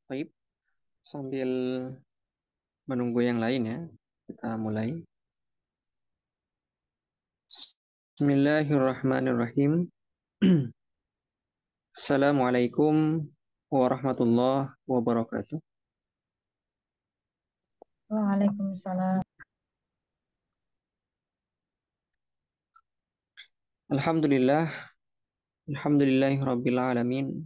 Baik, sambil menunggu yang lain ya, kita mulai. Bismillahirrahmanirrahim. Assalamualaikum warahmatullahi wabarakatuh. Waalaikumsalam. Alhamdulillah, alhamdulillahi rabbil alamin.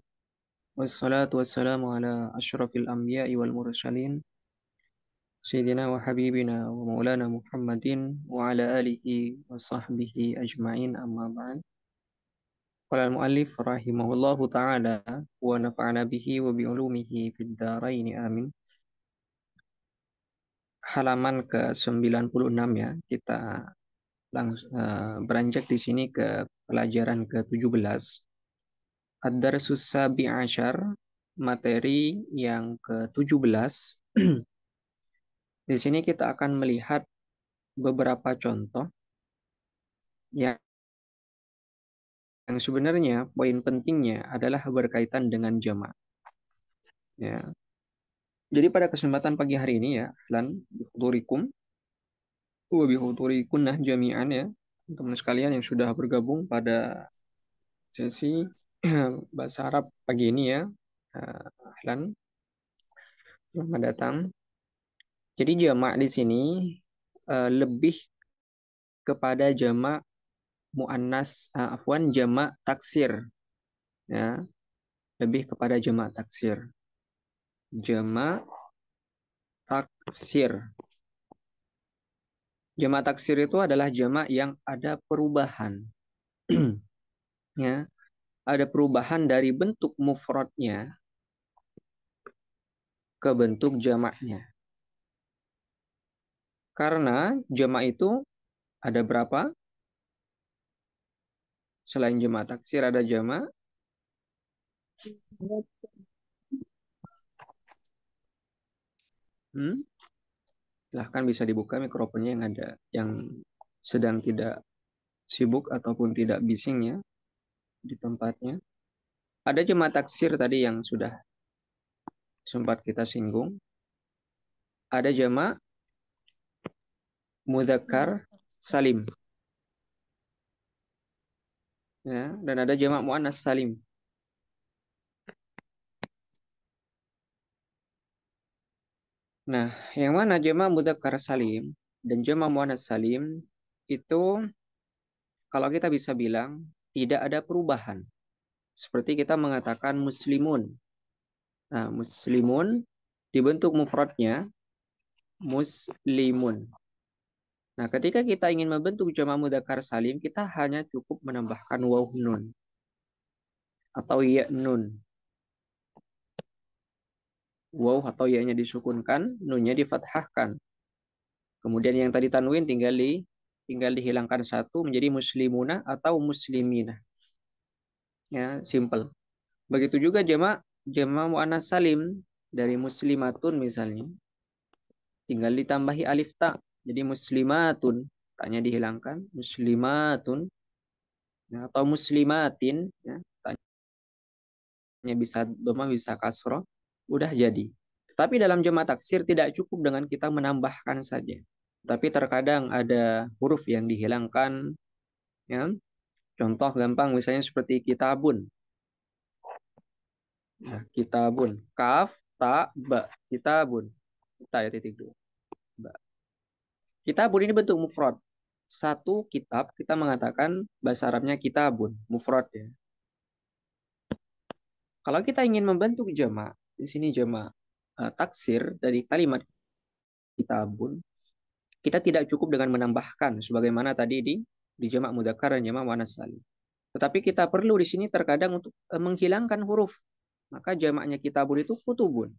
Wassalatu wassalamu ala asyrafil anbiya'i wal mursalin. Sayyidina wa habibina wa maulana Muhammadin wa ala alihi wa sahbihi ajma'in amma ba'd. Qala al-muallif rahimahullahu ta'ala wa nafa'ana bihi wa bi'ulumihi fid dharain amin. Halaman ke-96 ya. Kita langsung beranjak di sini ke pelajaran ke-17. Ad-darsus sabi asyar, materi yang ke-17. Di sini kita akan melihat beberapa contoh yang sebenarnya poin pentingnya adalah berkaitan dengan jamak. Ya. Jadi pada kesempatan pagi hari ini ya, lan bihudurikum wa bihudurikunnah jami'an ya, teman-teman sekalian yang sudah bergabung pada sesi bahasa Arab pagi ini ya. Ahlan, selamat datang. Jadi jamak di sini lebih kepada jamak muannas, jamak taksir ya, lebih kepada jamak taksir. Jamak taksir. Jamak taksir itu adalah jamak yang ada perubahan. Ya, ada perubahan dari bentuk mufradnya ke bentuk jamaknya. Karena jamak itu ada berapa? Selain jamak taksir ada jamak silahkan bisa dibuka mikrofonnya yang ada, yang sedang tidak sibuk ataupun tidak bising ya di tempatnya. Ada jamak taksir tadi yang sudah sempat kita singgung. Ada jamak mudzakkar salim. Ya, dan ada jamak muannas salim. Nah, yang mana jamak mudzakkar salim dan jamak muannas salim itu kalau kita bisa bilang tidak ada perubahan. Seperti kita mengatakan muslimun. Nah, muslimun dibentuk mufradnya muslimun. Nah, ketika kita ingin membentuk jamak mudzakkar salim, kita hanya cukup menambahkan waw nun atau ya nun. Waw atau ya-nya disukunkan, nunnya difathahkan. Kemudian yang tadi tanwin tinggal dihilangkan satu menjadi muslimuna atau muslimina. Ya, simple. Begitu juga jamak muannas salim dari muslimatun misalnya. Tinggal ditambahi alif ta. Jadi muslimatun, taknya dihilangkan, muslimatun ya, atau muslimatin ya, taknya bisa doma bisa kasroh, udah jadi. Tapi dalam jamak taksir tidak cukup dengan kita menambahkan saja. Tapi terkadang ada huruf yang dihilangkan ya. Contoh gampang misalnya seperti kitabun. Nah, kitabun, kaf, ta, ba, kitabun. Ta ya titik dua. Ba. Kitabun ini bentuk mufrad. Satu kitab kita mengatakan bahasa Arabnya kitabun, mufrad ya. Kalau kita ingin membentuk jamak, di sini jamak taksir dari kalimat kitabun, kita tidak cukup dengan menambahkan sebagaimana tadi di jamak mudzakkar dan jamak muannas salim. Tetapi kita perlu di sini terkadang untuk menghilangkan huruf. Maka jamaknya kitabun itu kutubun.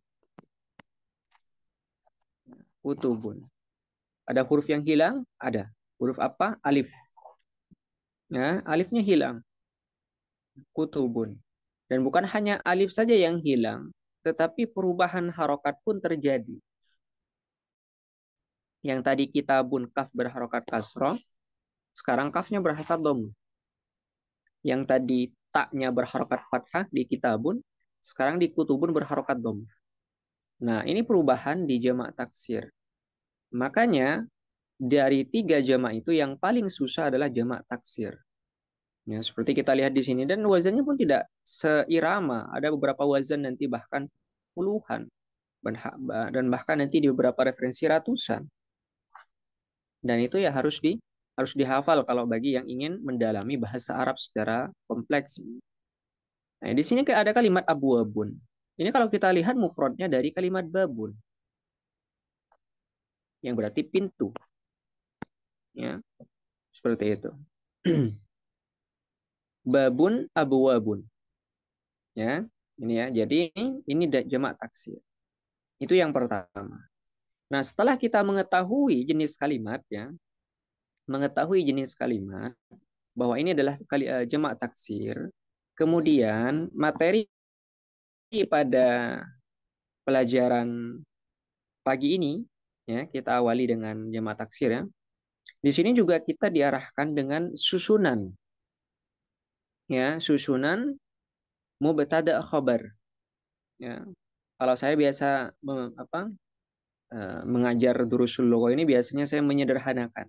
Kutubun. Ada huruf yang hilang? Ada. Huruf apa? Alif. Ya, alifnya hilang. Kutubun. Dan bukan hanya alif saja yang hilang, tetapi perubahan harokat pun terjadi. Yang tadi kitabun kaf berharokat kasroh, sekarang kafnya berharokat dom. Yang tadi taknya berharokat fathah di kitabun, sekarang di kutubun berharokat dom. Nah, ini perubahan di jamak taksir. Makanya dari 3 jamak itu yang paling susah adalah jamak taksir. Ya, seperti kita lihat di sini, dan wazannya pun tidak seirama. Ada beberapa wazan nanti bahkan puluhan, dan bahkan nanti di beberapa referensi ratusan. Dan itu ya harus dihafal kalau bagi yang ingin mendalami bahasa Arab secara kompleks. Nah, di sini ada kalimat abwabun. Ini kalau kita lihat mufradnya dari kalimat babun, yang berarti pintu. Ya, seperti itu. Babun abwabun. Ya, ini ya. Jadi ini jamak taksir. Itu yang pertama. Nah, setelah kita mengetahui jenis kalimat, ya, mengetahui jenis kalimat bahwa ini adalah jamak taksir, kemudian materi pada pelajaran pagi ini, ya, kita awali dengan jamak taksir, ya. Di sini juga kita diarahkan dengan susunan, ya, susunan mubtada khabar, ya. Kalau saya biasa mengajar durusul lugha ini biasanya saya menyederhanakan.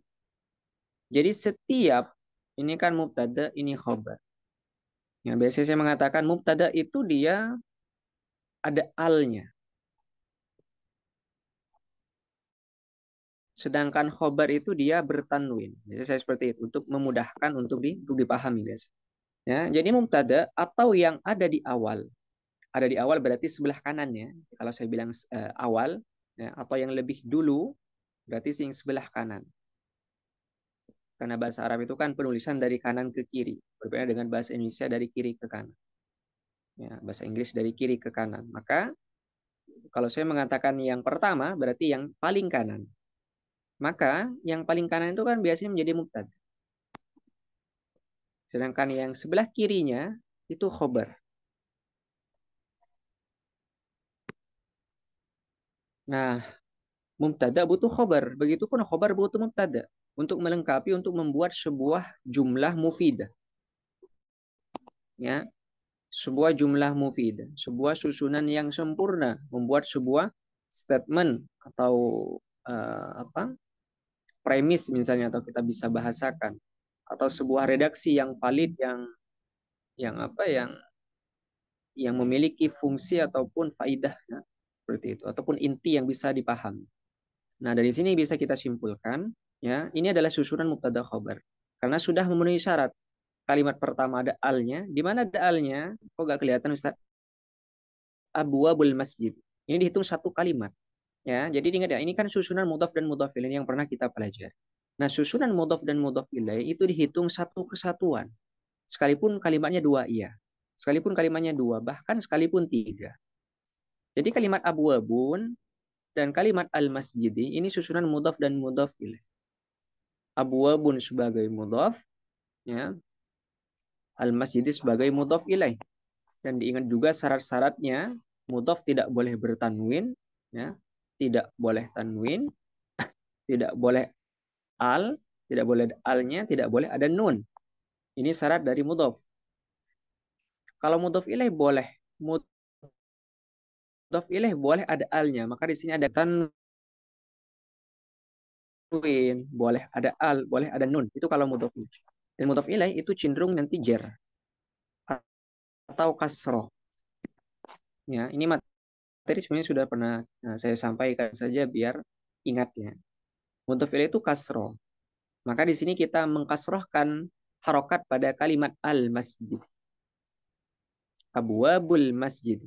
Jadi setiap ini kan mubtada, ini khabar. Ya, biasanya saya mengatakan mubtada itu dia ada alnya. Sedangkan khobar itu dia bertanwin. Jadi saya seperti itu untuk memudahkan untuk dipahami biasa. Ya, jadi mubtada atau yang ada di awal. Ada di awal berarti sebelah kanannya. Kalau saya bilang awal, ya, atau yang lebih dulu berarti yang sebelah kanan. Karena bahasa Arab itu kan penulisan dari kanan ke kiri, berbeda dengan bahasa Indonesia dari kiri ke kanan. Ya, bahasa Inggris dari kiri ke kanan. Maka kalau saya mengatakan yang pertama berarti yang paling kanan. Maka yang paling kanan itu kan biasanya menjadi mubtada. Sedangkan yang sebelah kirinya itu khobar. Nah, mubtada butuh khobar. Begitupun khobar butuh mubtada. Untuk melengkapi, untuk membuat sebuah jumlah mufidah. Ya, sebuah jumlah mufidah. Sebuah susunan yang sempurna. Membuat sebuah statement atau premis misalnya, atau kita bisa bahasakan. Atau sebuah redaksi yang valid, yang memiliki fungsi ataupun faidah, ya, seperti itu, ataupun inti yang bisa dipahami. Nah, dari sini bisa kita simpulkan, ya, ini adalah susunan mubtada khobar karena sudah memenuhi syarat. Kalimat pertama ada alnya. Di mana ada alnya? Kok gak kelihatan, Ustaz? Abwabul masjid. Ini dihitung satu kalimat, ya. Jadi ingat ya, ini kan susunan mudhaf dan mudhaf ilaih yang pernah kita pelajari. Nah, susunan mudhaf dan mudhaf ilaih itu dihitung satu kesatuan. Sekalipun kalimatnya dua, iya. Sekalipun kalimatnya dua, bahkan sekalipun tiga. Jadi kalimat abwabun dan kalimat al-masjidi ini susunan mudhaf dan mudhaf ilaih. Abwabun sebagai mudhaf, ya. Al-masjidi sebagai mudhaf ilaih. Dan diingat juga syarat-syaratnya, mudhaf tidak boleh bertanwin, ya. Tidak boleh tanwin, tidak boleh al, tidak boleh alnya, tidak boleh ada nun. Ini syarat dari mudhaf. Kalau mudhaf ilaih boleh, mudhaf ilaih boleh ada alnya, maka di sini ada tanwin, boleh ada al, boleh ada nun. Itu kalau mudhaf ilaih. Dan mudhaf ilaih itu cenderung nanti jar atau kasroh. Ya, ini materi sebenarnya sudah pernah saya sampaikan saja biar ingatnya. Mudhaf ilaih itu kasroh. Maka di sini kita mengkasrohkan harokat pada kalimat al-masjid. Abwabul masjid.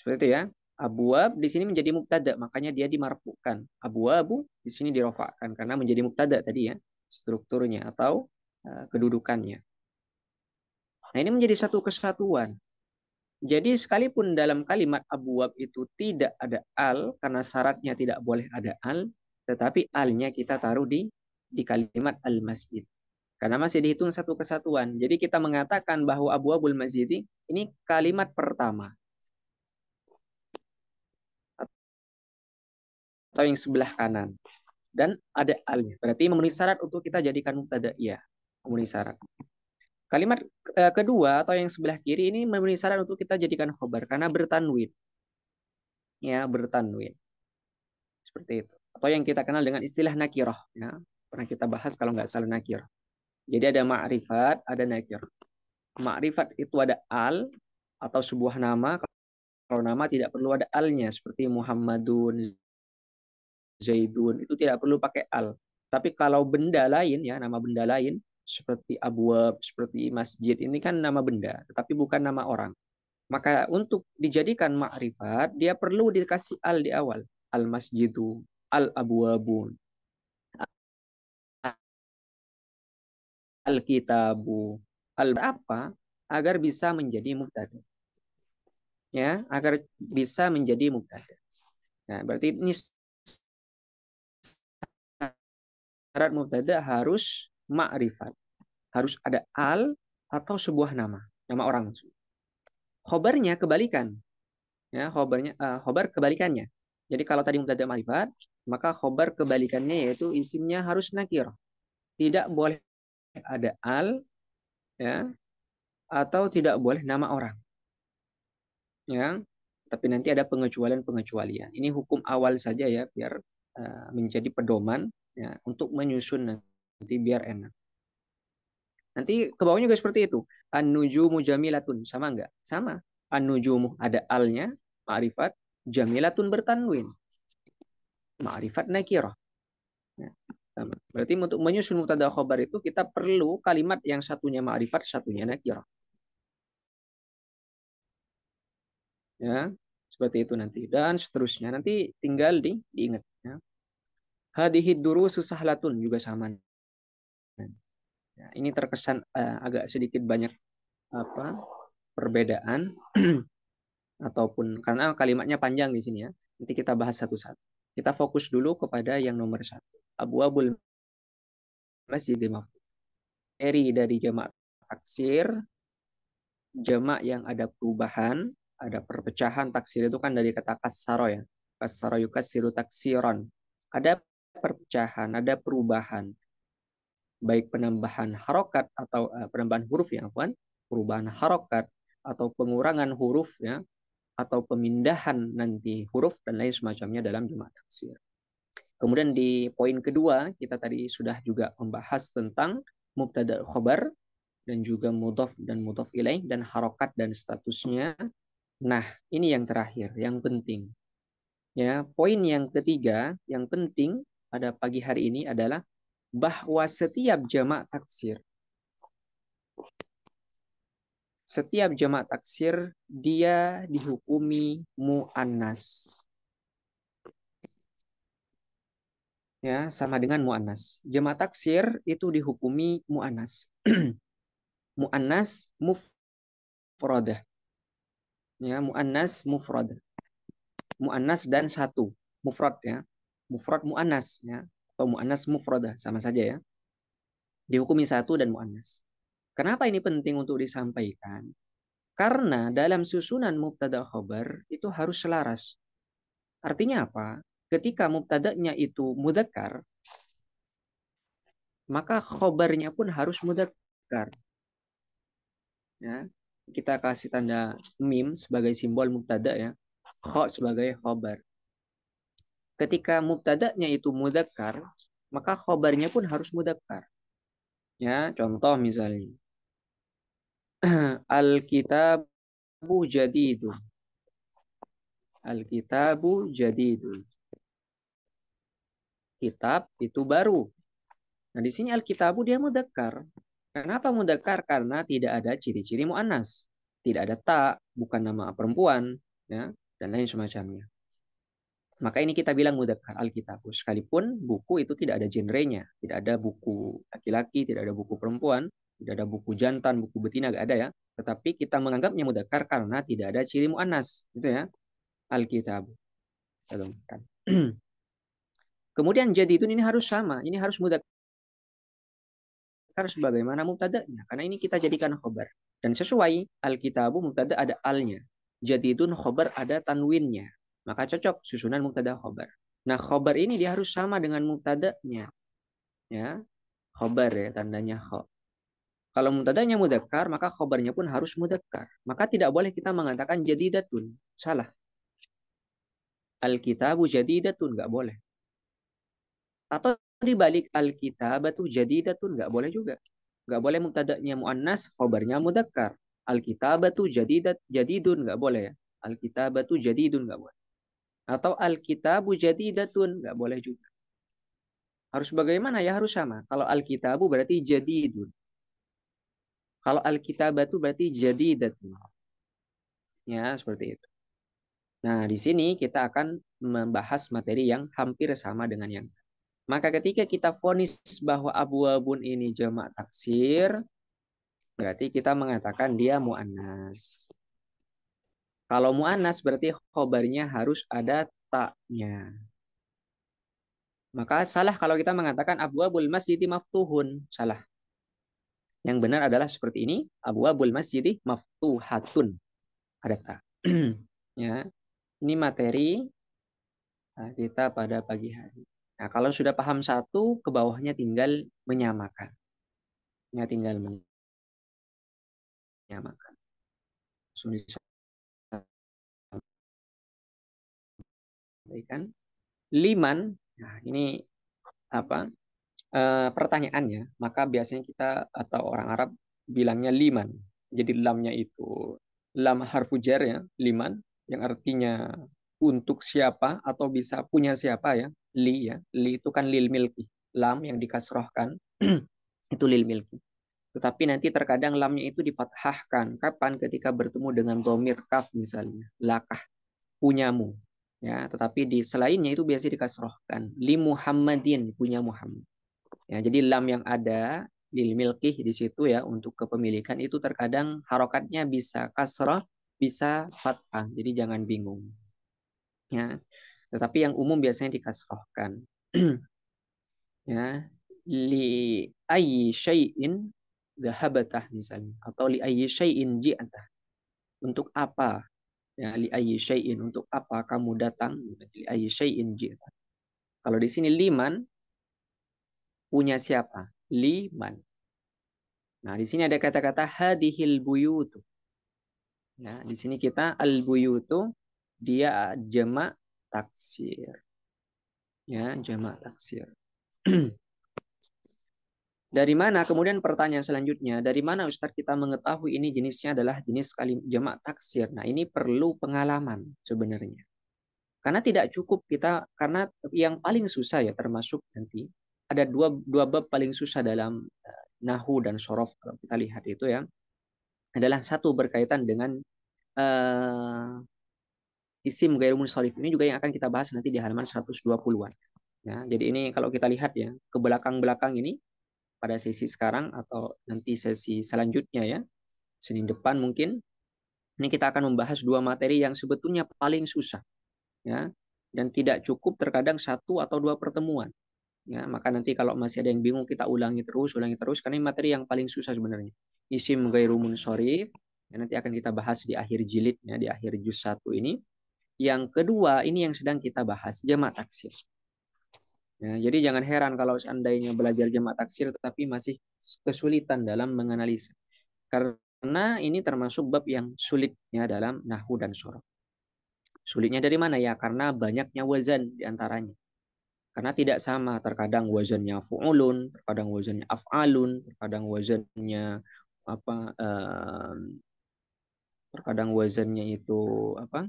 Seperti itu ya. Abwab di sini menjadi mubtada, makanya dia dimarfukan. Abwabu di sini dirofakkan karena menjadi mubtada tadi ya, strukturnya atau kedudukannya. Nah, ini menjadi satu kesatuan. Jadi sekalipun dalam kalimat abwab itu tidak ada al, karena syaratnya tidak boleh ada al, tetapi alnya kita taruh di kalimat al-masjid. Karena masih dihitung satu kesatuan. Jadi kita mengatakan bahwa abwabul masjid ini kalimat pertama. Atau yang sebelah kanan. Dan ada alnya. Berarti memenuhi syarat untuk kita jadikan mubtada. Iya, memenuhi syarat. Kalimat kedua atau yang sebelah kiri ini memenuhi syarat untuk kita jadikan khobar karena bertanwin. Ya, bertanwin. Seperti itu. Atau yang kita kenal dengan istilah nakirah. Ya. Pernah kita bahas kalau nggak salah nakirah. Jadi ada ma'rifat, ada nakirah. Ma'rifat itu ada al atau sebuah nama. Kalau nama tidak perlu ada alnya seperti Muhammadun, Zaidun itu tidak perlu pakai al. Tapi kalau benda lain ya nama benda lain seperti abwab, seperti masjid ini kan nama benda, tetapi bukan nama orang. Maka untuk dijadikan ma'rifat dia perlu dikasih al di awal. Al masjidu, al abwabun, al kitabu, al apa agar bisa menjadi mubtada. Ya, agar bisa menjadi mubtada. Nah, berarti ini syarat mubtada harus ma'rifat. Harus ada al atau sebuah nama, nama orang. Khobarnya kebalikan. Ya, khobar kebalikannya. Jadi kalau tadi mubtada ma'rifat, maka khobar kebalikannya yaitu isimnya harus nakir. Tidak boleh ada al ya atau tidak boleh nama orang. Ya. Tapi nanti ada pengecualian-pengecualian. Ini hukum awal saja ya biar menjadi pedoman ya untuk menyusun nanti biar enak. Nanti ke bawahnya juga seperti itu. An-nujumu jamilatun. Sama enggak? Sama. An-nujumu ada alnya, ma'rifat. Jamilatun bertanwin. Ma'rifat nakirah. Ya, sama. Berarti untuk menyusun mubtada khobar itu kita perlu kalimat yang satunya ma'rifat, satunya nakirah. Ya, seperti itu nanti. Dan seterusnya. Nanti tinggal diingat. Ya. Hadihid durusu sahlatun juga sama. Ya, ini terkesan agak sedikit banyak apa perbedaan ataupun karena kalimatnya panjang di sini ya. Nanti kita bahas satu-satu. Kita fokus dulu kepada yang nomor satu. Abwabul masjid maf'ul. Dari jamak taksir, jamak yang ada perubahan, ada perpecahan. Taksir itu kan dari kata kasaro ya. Kasaro yukassiru taksiron. Ada perpecahan, ada perubahan. Baik penambahan harokat atau penambahan huruf ya, perubahan harokat atau pengurangan huruf ya, atau pemindahan nanti huruf dan lain semacamnya dalam jamak taksir. Kemudian di poin kedua kita tadi sudah juga membahas tentang mubtada khobar dan juga mudhaf dan mudhaf ilaih dan harokat dan statusnya. Nah, ini yang terakhir, yang penting. Ya, poin yang ketiga yang penting pada pagi hari ini adalah bahwa setiap jamak taksir dia dihukumi muannas. Ya, sama dengan muannas. Jamak taksir itu dihukumi muannas. Muannas mufradah. Ya, muannas mufradah. Muannas dan satu, mufrad ya. Mufrad muannas ya, atau muannas mufradah sama saja ya. Dihukumi satu dan muannas. Kenapa ini penting untuk disampaikan? Karena dalam susunan mubtada khobar itu harus selaras. Artinya apa? Ketika mubtadanya itu mudzakkar, maka khobarnya pun harus mudzakkar. Ya, kita kasih tanda mim sebagai simbol mubtada ya, kho sebagai khobar. Ketika mubtadanya itu mudzakkar, maka khobarnya pun harus mudzakkar. Ya, contoh misalnya Al-kitabu jadidun. Al-kitabu jadidun. Kitab itu baru. Nah, di sini al-kitabu dia mudzakkar. Kenapa mudzakkar? Karena tidak ada ciri-ciri muannas. Tidak ada ta, bukan nama perempuan, ya, dan lain semacamnya. Maka ini kita bilang mudzakkar al-kitabu. Sekalipun buku itu tidak ada genrenya, tidak ada buku laki-laki, tidak ada buku perempuan, tidak ada buku jantan, buku betina, nggak ada ya. Tetapi kita menganggapnya mudzakkar karena tidak ada ciri muannas, gitu ya. Al-kitabu. Kemudian jadidun ini harus sama, ini harus mudzakkar sebagaimana mubtada'nya, karena ini kita jadikan khobar. Dan sesuai al-kitabu mubtada ada alnya, jadidun khobar ada tanwinnya, maka cocok susunan mubtada khobar. Nah, khobar ini dia harus sama dengan mubtada'nya, ya, khobar ya tandanya kho. Kalau mubtada'nya mudzakkar, maka khobarnya pun harus mudzakkar. Maka tidak boleh kita mengatakan jadidatun. Salah. Al-kitabu jadidatun, nggak boleh. Atau dibalik al-kitabatu jadidatun, nggak boleh juga. Nggak boleh mubtada'nya muannas, khobarnya mudzakkar. Al-kitabatu jadidun, nggak boleh ya. Al-kitabatu jadidun, nggak boleh. Atau al-kitabu jadidatun, nggak boleh juga. Harus bagaimana ya? Harus sama. Kalau al-kitabu berarti jadidun. Kalau al-kitabatu berarti jadidatun. Ya, seperti itu. Nah, di sini kita akan membahas materi yang hampir sama dengan yang. Maka ketika kita vonis bahwa abwabun ini jamak taksir, berarti kita mengatakan dia mu'annas. Kalau mu'annas berarti khobarnya harus ada taknya. Maka salah kalau kita mengatakan abwabul masjidi maftuhun. Salah. Yang benar adalah seperti ini. Abwabul masjidi maftuhatun. Ada tak. Ya. Ini materi kita pada pagi hari. Nah, kalau sudah paham satu, ke bawahnya tinggal menyamakan. Ya, tinggal menyamakan. Langsung disampaikan. Liman, nah ini apa? Pertanyaannya, maka biasanya kita atau orang Arab bilangnya liman. Jadi lamnya itu lam harfu jar ya, liman, yang artinya untuk siapa atau bisa punya siapa ya, li ya. Li itu kan lil milki. Lam yang dikasrohkan itu lil milki. Tetapi nanti terkadang lamnya itu difathahkan. Kapan? Ketika bertemu dengan domir kaf misalnya. Lakah, punyamu. Ya, tetapi di selainnya itu biasa dikasrohkan. Li Muhammadin, punya Muhammad. Ya, jadi lam yang ada lil milkih di situ ya untuk kepemilikan itu terkadang harokatnya bisa kasroh, bisa fathah. Jadi jangan bingung. Ya, tetapi yang umum biasanya dikasrohkan. Ya, li ayyi syai'in dhahabatah misalnya atau li ayyi syai'in ji'atah. Untuk apa? Ya, li ayyi syai'in, untuk apa kamu datang? Li ayyi syai'in ji'atah. Kalau di sini liman, punya siapa? Liman. Nah, di sini ada kata-kata hadihil buyutu. Ya, di sini kita al buyutu dia jamak taksir. Ya, jamak taksir. Dari mana? Kemudian pertanyaan selanjutnya, dari mana Ustaz kita mengetahui ini jenisnya adalah jenis jamak taksir? Nah, ini perlu pengalaman sebenarnya. Karena tidak cukup kita, karena yang paling susah ya termasuk nanti, ada dua bab paling susah dalam nahu dan sorof kalau kita lihat itu ya, adalah satu berkaitan dengan isim gairu munsharif. Ini juga yang akan kita bahas nanti di halaman 120-an. Ya, jadi ini kalau kita lihat ya, ke belakang-belakang ini, pada sesi sekarang atau nanti sesi selanjutnya ya, Senin depan mungkin, ini kita akan membahas dua materi yang sebetulnya paling susah. Ya, dan tidak cukup terkadang satu atau dua pertemuan. Ya, maka nanti kalau masih ada yang bingung kita ulangi terus, karena ini materi yang paling susah sebenarnya. Isim gairu munsharif, ya, nanti akan kita bahas di akhir jilid, ya, di akhir juz 1 ini. Yang kedua, ini yang sedang kita bahas, jamak taksir. Ya, jadi jangan heran kalau seandainya belajar jamak taksir tetapi masih kesulitan dalam menganalisa. Karena ini termasuk bab yang sulitnya dalam nahwu dan sorof. Sulitnya dari mana ya? Karena banyaknya wazan diantaranya. Karena tidak sama, terkadang wazannya fu'ulun, terkadang wazannya af'alun, terkadang wazannya apa? Terkadang wazannya itu apa?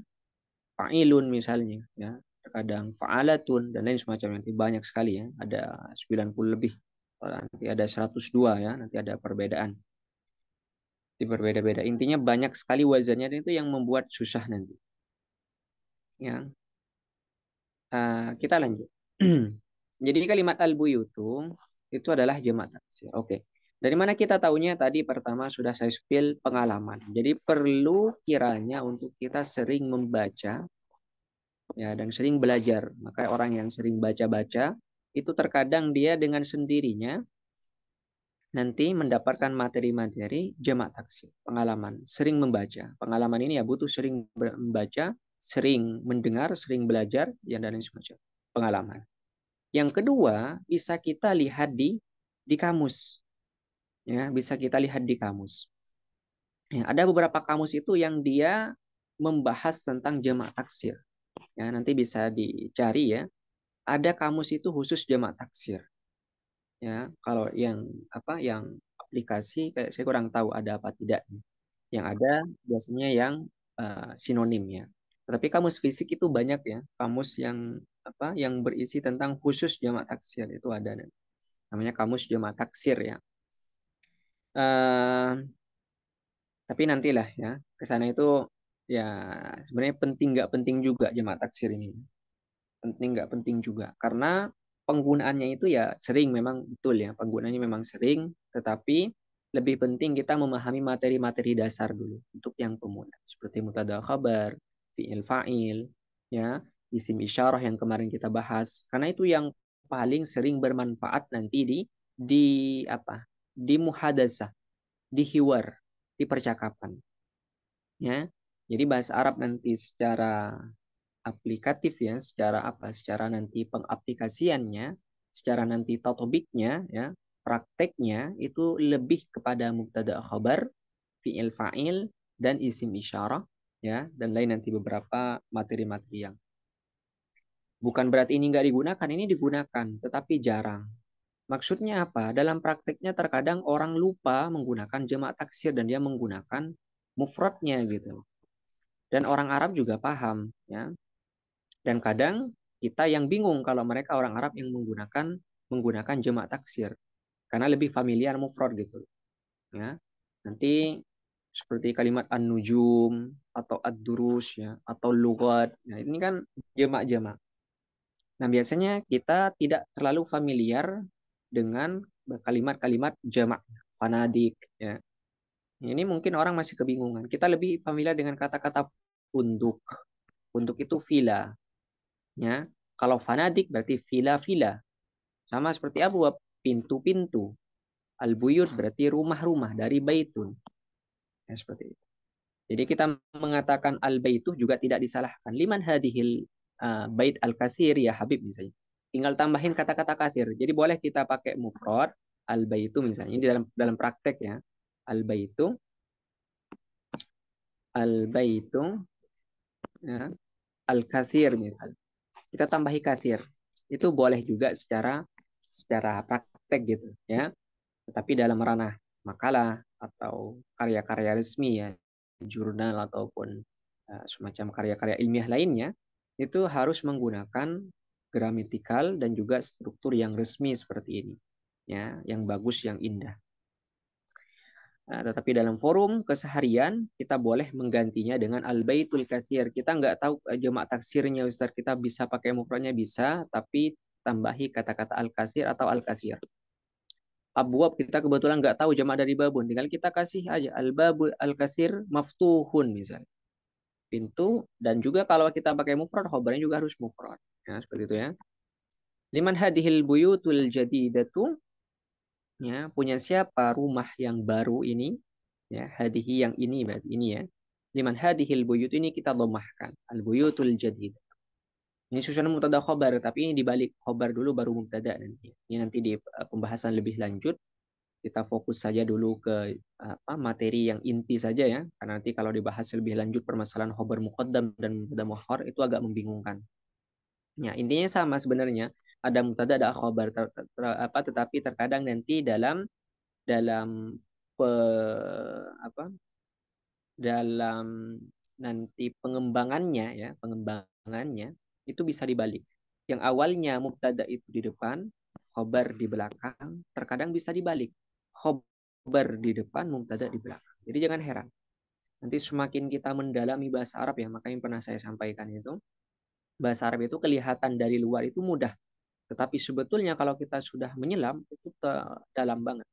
Fa'ilun misalnya ya, terkadang fa'alatun dan lain semacamnya. Nanti banyak sekali ya, ada 90 lebih, nanti ada 102 ya, nanti ada perbedaan, di berbeda-beda, intinya banyak sekali wazannya dan itu yang membuat susah nanti ya. Kita lanjut. Jadi kalimat al-buyutu itu adalah jamak taksir. Oke, dari mana kita tahunya? Tadi pertama sudah saya spill pengalaman, jadi perlu kiranya untuk kita sering membaca ya dan sering belajar. Maka orang yang sering baca-baca itu terkadang dia dengan sendirinya nanti mendapatkan materi-materi jamak taksir, pengalaman, sering membaca. Pengalaman ini ya butuh sering membaca, sering mendengar, sering belajar, ya dan lain semacam. Pengalaman. Yang kedua, bisa kita lihat di kamus. Ya, bisa kita lihat di kamus. Ya, ada beberapa kamus itu yang dia membahas tentang jamak taksir. Ya, nanti bisa dicari ya. Ada kamus itu khusus jamak taksir. Ya, kalau yang yang aplikasi kayak saya kurang tahu ada apa tidak. Yang ada biasanya yang sinonim ya. Tetapi kamus fisik itu banyak ya. Kamus yang yang berisi tentang khusus jamak taksir itu ada. Namanya kamus jamak taksir ya. Eh, tapi nantilah ya ke sana itu ya sebenarnya penting nggak penting juga jamak taksir ini. Penting nggak penting juga karena penggunaannya itu ya sering memang betul ya penggunaannya memang sering, tetapi lebih penting kita memahami materi-materi dasar dulu untuk yang pemula seperti mubtada khabar, fi'il fa'il, ya, isim isyarah yang kemarin kita bahas karena itu yang paling sering bermanfaat nanti di di muhadasah, di hiwar, di percakapan, ya. Jadi bahasa Arab nanti secara aplikatif ya, secara nanti pengaplikasiannya, secara nanti tatbiknya ya, prakteknya itu lebih kepada mubtada khabar, fi'il fa'il dan isim isyarah ya, dan lain nanti beberapa materi-materi yang bukan berarti ini nggak digunakan, ini digunakan, tetapi jarang. Maksudnya apa? Dalam prakteknya terkadang orang lupa menggunakan jamak taksir dan dia menggunakan mufradnya gitu. Dan orang Arab juga paham ya. Dan kadang kita yang bingung kalau mereka orang Arab yang menggunakan jamak taksir karena lebih familiar mufrad gitu ya. Nanti seperti kalimat an-nujum atau ad-durus ya atau lughat. Nah, ini kan jamak-jamak. Nah, biasanya kita tidak terlalu familiar dengan kalimat-kalimat jamak, fanadik ya. Ini mungkin orang masih kebingungan. Kita lebih familiar dengan kata-kata funduk. Funduk itu villa ya. Kalau fanadik berarti villa-villa. Sama seperti abwab, pintu-pintu. Al-buyut berarti rumah-rumah dari baitun. Ya, seperti itu. Jadi kita mengatakan al-baitu juga tidak disalahkan. Liman hadihil bait al-kasir ya Habib misalnya. Tinggal tambahin kata-kata kasir. Jadi boleh kita pakai mufrad al-baitu misalnya. Ini dalam praktek ya. Al-baitu al-baitu ya, al-kasir misalnya. Kita tambahi kasir. Itu boleh juga secara praktek gitu ya. Tetapi dalam ranah makalah atau karya-karya resmi ya, jurnal ataupun semacam karya-karya ilmiah lainnya, itu harus menggunakan gramatikal dan juga struktur yang resmi seperti ini. Ya, yang bagus, yang indah. Nah, tetapi dalam forum keseharian kita boleh menggantinya dengan al-baitul kasir. Kita nggak tahu jamak taksirnya Ustaz, kita bisa pakai mufradnya bisa, tapi tambahi kata-kata al-kasir atau al-kasir. Abwab kita kebetulan nggak tahu jamak dari babun, tinggal kita kasih aja al-babul al-kasir maftuhun misalnya. Pintu, dan juga kalau kita pakai mufrad, khobarnya juga harus mufrad. Ya, seperti itu ya. Liman hadhil buyutul jadidatu, ya, punya siapa rumah yang baru ini? Ya, hadihi yang ini berarti ini ya. Liman hadhil buyut ini kita lemahkan. Al-buyutul jadid. Ini susunan mubtada khobar, tapi ini dibalik khobar dulu baru mubtada nanti. Ini nanti di pembahasan lebih lanjut kita fokus saja dulu ke materi yang inti saja ya, karena nanti kalau dibahas lebih lanjut permasalahan khobar muqaddam dan mubtada muakhar itu agak membingungkan. Ya, intinya sama sebenarnya, ada mubtada ada khobar tetapi terkadang nanti dalam pe, apa dalam nanti pengembangannya ya, pengembangannya itu bisa dibalik. Yang awalnya mubtada itu di depan, khobar di belakang, terkadang bisa dibalik. Khobar di depan, mubtada di belakang. Jadi jangan heran. Nanti semakin kita mendalami bahasa Arab ya, makanya yang pernah saya sampaikan itu, bahasa Arab itu kelihatan dari luar itu mudah. Tetapi sebetulnya kalau kita sudah menyelam, itu dalam banget.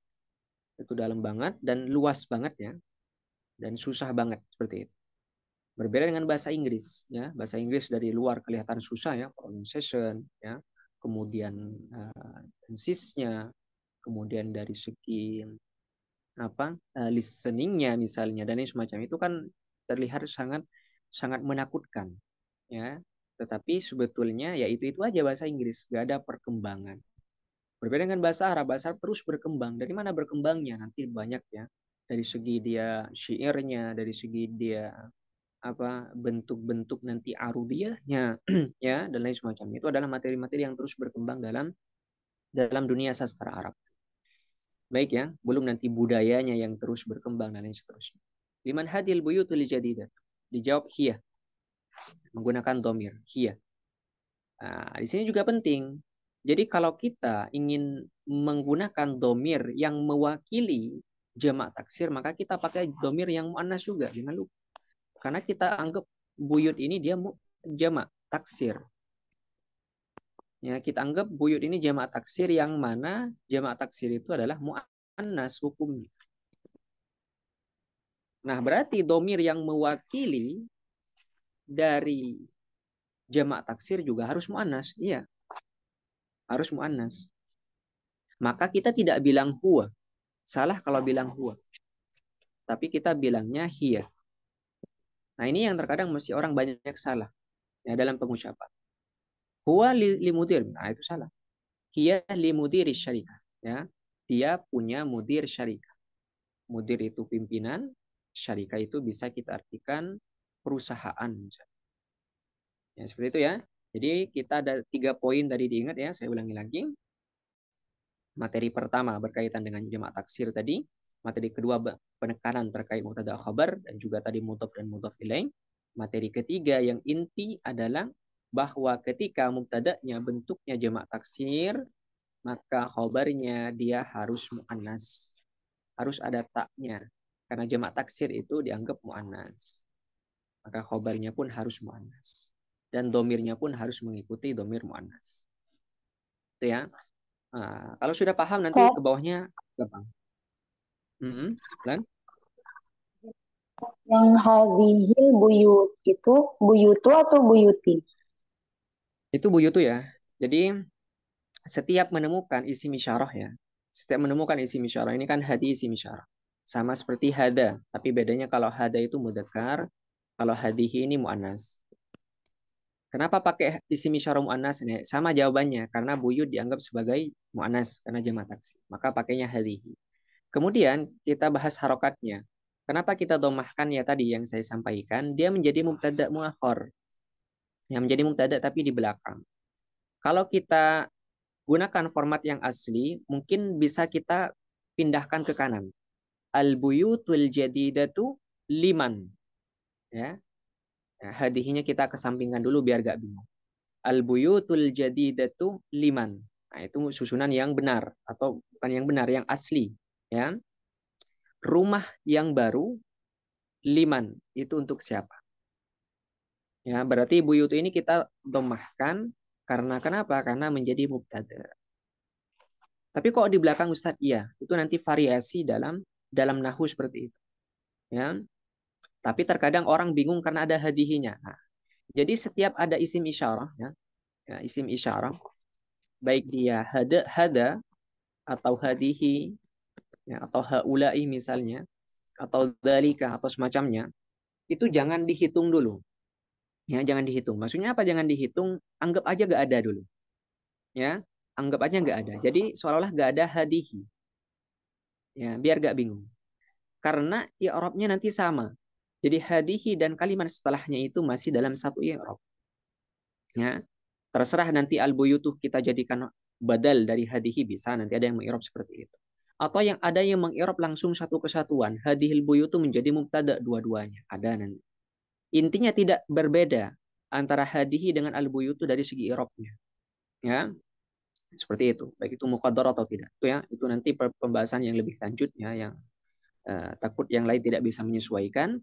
Itu dalam banget dan luas banget ya. Dan susah banget seperti itu. Berbeda dengan bahasa Inggris ya, bahasa Inggris dari luar kelihatan susah ya, pronunciation ya, kemudian tensisnya, kemudian dari segi listeningnya misalnya dan ini semacam itu kan terlihat sangat sangat menakutkan ya, tetapi sebetulnya ya itu aja bahasa Inggris, gak ada perkembangan Berbeda dengan bahasa Arab. Bahasa Arab terus berkembang. Dari mana berkembangnya? Nanti banyak ya. Dari segi dia syairnya, dari segi dia apa bentuk-bentuk nanti arudiyahnya ya dan lain semacamnya. Itu adalah materi-materi yang terus berkembang dalam dunia sastra Arab. Baik ya, belum nanti budayanya yang terus berkembang dan lain seterusnya. Liman hadil buyutul jadidat. Dijawab hiya, menggunakan domir hiya. Nah, di sini juga penting. Jadi kalau kita ingin menggunakan domir yang mewakili jamak taksir, maka kita pakai domir yang muannas juga. Jangan lupa. Karena kita anggap buyut ini dia jamak taksir. Ya, kita anggap buyut ini jamak taksir yang mana jamak taksir itu adalah muannas hukumnya. Nah, berarti domir yang mewakili dari jamak taksir juga harus muannas. Iya, harus muannas. Maka kita tidak bilang huwa. Salah kalau bilang huwa. Tapi kita bilangnya hiya. Nah, ini yang terkadang mesti orang banyak salah ya dalam pengucapan. Huwa limudir. Nah, itu salah. Hiya limudiri syarikah. Ya. Dia punya mudir syarikah. Mudir itu pimpinan, syarikah itu bisa kita artikan perusahaan. Ya, seperti itu ya. Jadi kita ada 3 poin tadi diingat ya, saya ulangi lagi. Materi pertama berkaitan dengan jamak taksir tadi. Materi kedua penekanan terkait mubtada khabar dan juga tadi mudhaf dan mudhaf ilaih. Materi ketiga yang inti adalah bahwa ketika mubtada'nya bentuknya jamak taksir, maka khabarnya dia harus muannas. Harus ada taknya. Karena jamak taksir itu dianggap muannas. Maka khabarnya pun harus muannas. Dan domirnya pun harus mengikuti domir muannas. Itu ya. Nah, kalau sudah paham nanti Kok ke bawahnya gampang. Lan? yang hadhil buyut itu buyutu atau buyuti? Itu buyutu ya. Jadi setiap menemukan isim isyarah ya. Setiap menemukan isim isyarah ini kan hadi isim isyarah. Sama seperti hada, tapi bedanya kalau hada itu mudzakkar, kalau hadihi ini muannas. Kenapa pakai isim isyarah muannas ini? Sama jawabannya, karena buyut dianggap sebagai muannas karena jamak taksir. Maka pakainya hadihi. Kemudian kita bahas harokatnya. Kenapa kita domahkan ya tadi yang saya sampaikan, dia menjadi mubtada muakhar. Yang menjadi mubtada tapi di belakang. Kalau kita gunakan format yang asli, mungkin bisa kita pindahkan ke kanan. Al-buyutul jadidatu liman. Ya. Nah, hadihinya kita kesampingkan dulu biar gak bingung. Al-buyutul jadidatu liman. Nah, itu susunan yang benar atau bukan yang benar, yang asli, ya. Rumah yang baru liman itu untuk siapa? Ya, berarti buyut ini kita domahkan karena kenapa? Karena menjadi mubtada. Tapi kok di belakang Ustadz iya, itu nanti variasi dalam nahu seperti itu. Ya. Tapi terkadang orang bingung karena ada hadihinya. Nah, jadi setiap ada isim isyarah, ya, isim isyarah, baik dia hada atau hadihi, ya, atau haulai misalnya, atau dalika atau semacamnya, itu jangan dihitung dulu. Ya, jangan dihitung. Maksudnya apa? Jangan dihitung. Anggap aja gak ada dulu. Ya, anggap aja gak ada. Jadi seolah-olah gak ada hadihi. Ya, biar gak bingung. Karena i'rabnya nanti sama. Jadi hadihi dan kalimat setelahnya itu masih dalam satu i'rab. Ya, terserah nanti al-buyutuh kita jadikan badal dari hadihi bisa. Nanti ada yang mengi'rab seperti itu. Atau yang ada yang mengi'rab langsung satu kesatuan. Hadihil buyutuh menjadi mubtada dua-duanya. Ada nanti. Intinya tidak berbeda antara hadihi dengan al-buyutuh dari segi i'rabnya. Ya, seperti itu. Baik itu muqaddar atau tidak. Itu ya, itu nanti pembahasan yang lebih lanjut ya, yang takut yang lain tidak bisa menyesuaikan.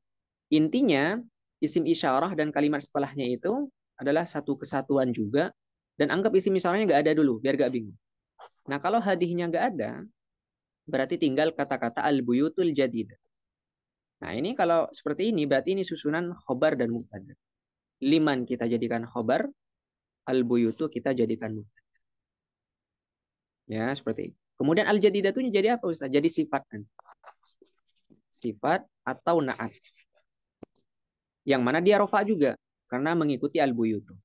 Intinya isim isyarah dan kalimat setelahnya itu adalah satu kesatuan juga, dan anggap isim isyarahnya nggak ada dulu biar nggak bingung. Nah kalau hadihnya nggak ada, berarti tinggal kata-kata al-buyutul jadid. Nah ini kalau seperti ini berarti ini susunan khobar dan mubtada. Liman kita jadikan khobar, al-buyutu kita jadikan mubtada. Ya seperti itu. Kemudian al-jadidatu jadi apa Ustaz? Jadi sifat kan. Sifat atau naat. Yang mana dia rofa juga karena mengikuti al-buyutu.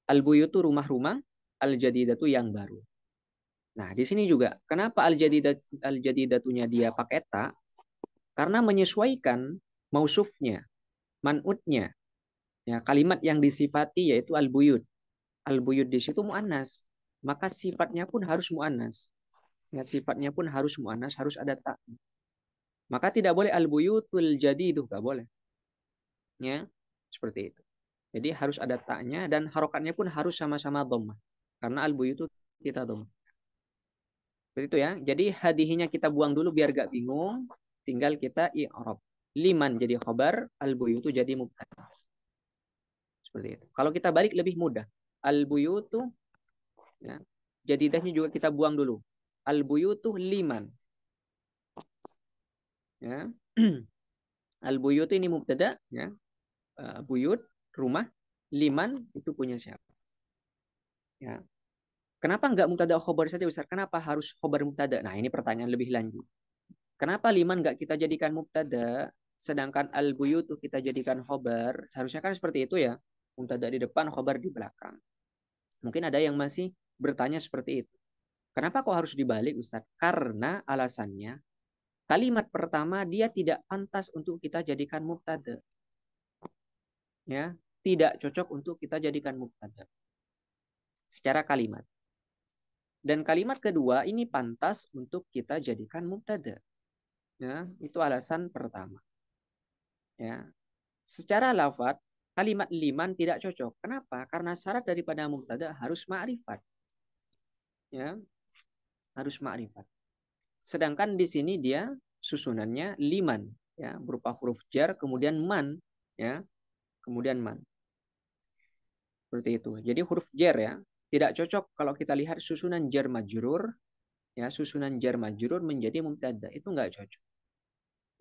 Al-buyutu rumah-rumah, al-jadidatu yang baru. Nah, di sini juga kenapa al-jadidatunya dia pakai ta? Karena menyesuaikan mausufnya, man'utnya. Ya, kalimat yang disifati yaitu al-buyut. Al-buyut di situ mu'annas. Maka sifatnya pun harus mu'annas. Ya, sifatnya pun harus mu'annas, harus ada ta. Maka tidak boleh al-buyutul jadidu, nggak boleh. Ya, seperti itu. Jadi harus ada taknya dan harokatnya pun harus sama-sama dhammah. Karena al-buyutu kita dhammah. Seperti itu ya. Jadi hadihinya kita buang dulu biar gak bingung. Tinggal kita i'rab. Liman jadi khabar, al-buyutu jadi mubtada. Seperti itu. Kalau kita balik lebih mudah. Al-buyutu ya. Jadidahnya juga kita buang dulu. Al-buyutu liman. Ya. Al-buyutu ini mubtada ya. Buyut rumah, liman itu punya siapa? Ya. Kenapa nggak mubtada khobar saja Ustaz? Kenapa harus khobar mubtada? Nah, ini pertanyaan lebih lanjut. Kenapa liman nggak kita jadikan mubtada, sedangkan al-buyut kita jadikan khobar? Seharusnya kan seperti itu ya. Mubtada di depan, khobar di belakang. Mungkin ada yang masih bertanya seperti itu. Kenapa kok harus dibalik Ustaz? Karena alasannya kalimat pertama dia tidak pantas untuk kita jadikan mubtada. Ya, tidak cocok untuk kita jadikan mubtada secara kalimat. Dan kalimat kedua ini pantas untuk kita jadikan mubtada. Ya, itu alasan pertama. Ya. Secara lafadz kalimat liman tidak cocok. Kenapa? Karena syarat daripada mubtada harus ma'rifat. Ya, harus ma'rifat. Sedangkan di sini dia susunannya liman, ya, berupa huruf jar kemudian man, ya. Kemudian man. Seperti itu. Jadi huruf jar ya, tidak cocok kalau kita lihat susunan jar majrur, ya, susunan jar majrur menjadi mubtada. Itu enggak cocok.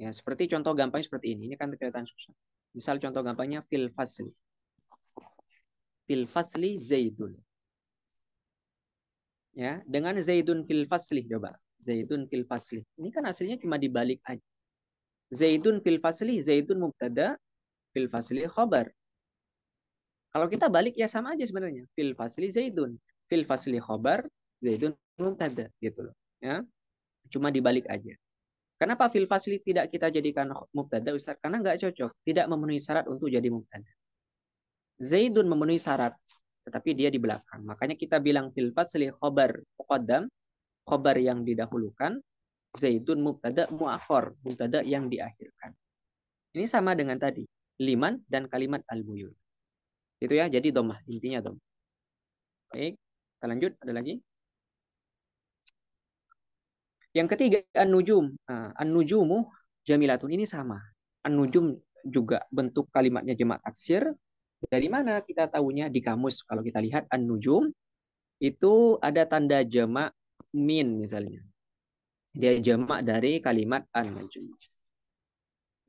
Ya, seperti contoh gampang seperti ini. Ini kan kelihatan susah. Misal contoh gampangnya fil fasli. Fil fasli zaidun. Ya, dengan zaidun fil fasli coba. Zaidun fil fasli. Ini kan hasilnya cuma dibalik aja. Zaidun fil fasli, zaidun mubtada, fil fasli khabar. Kalau kita balik ya sama aja sebenarnya. Fil fasli zaidun, fil fasli khabar, zaidun mubtada gitu loh. Ya. Cuma dibalik aja. Kenapa fil fasli tidak kita jadikan mubtada Ustaz? Karena nggak cocok, tidak memenuhi syarat untuk jadi mubtada. Zaidun memenuhi syarat, tetapi dia di belakang. Makanya kita bilang fil fasli khabar muqaddam, khabar yang didahulukan, Zaidun mubtada muakhar, mubtada yang diakhirkan. Ini sama dengan tadi, liman dan kalimat al-buyut. Itu ya, jadi dhammah, intinya dhammah. Baik, kita lanjut, ada lagi. Yang ketiga, an-nujum. An-nujumu jamilatun, ini sama. An-nujum juga bentuk kalimatnya jamak taksir. Dari mana kita tahunya? Di kamus. Kalau kita lihat an-nujum, itu ada tanda jamak min misalnya. Dia jamak dari kalimat an-najm.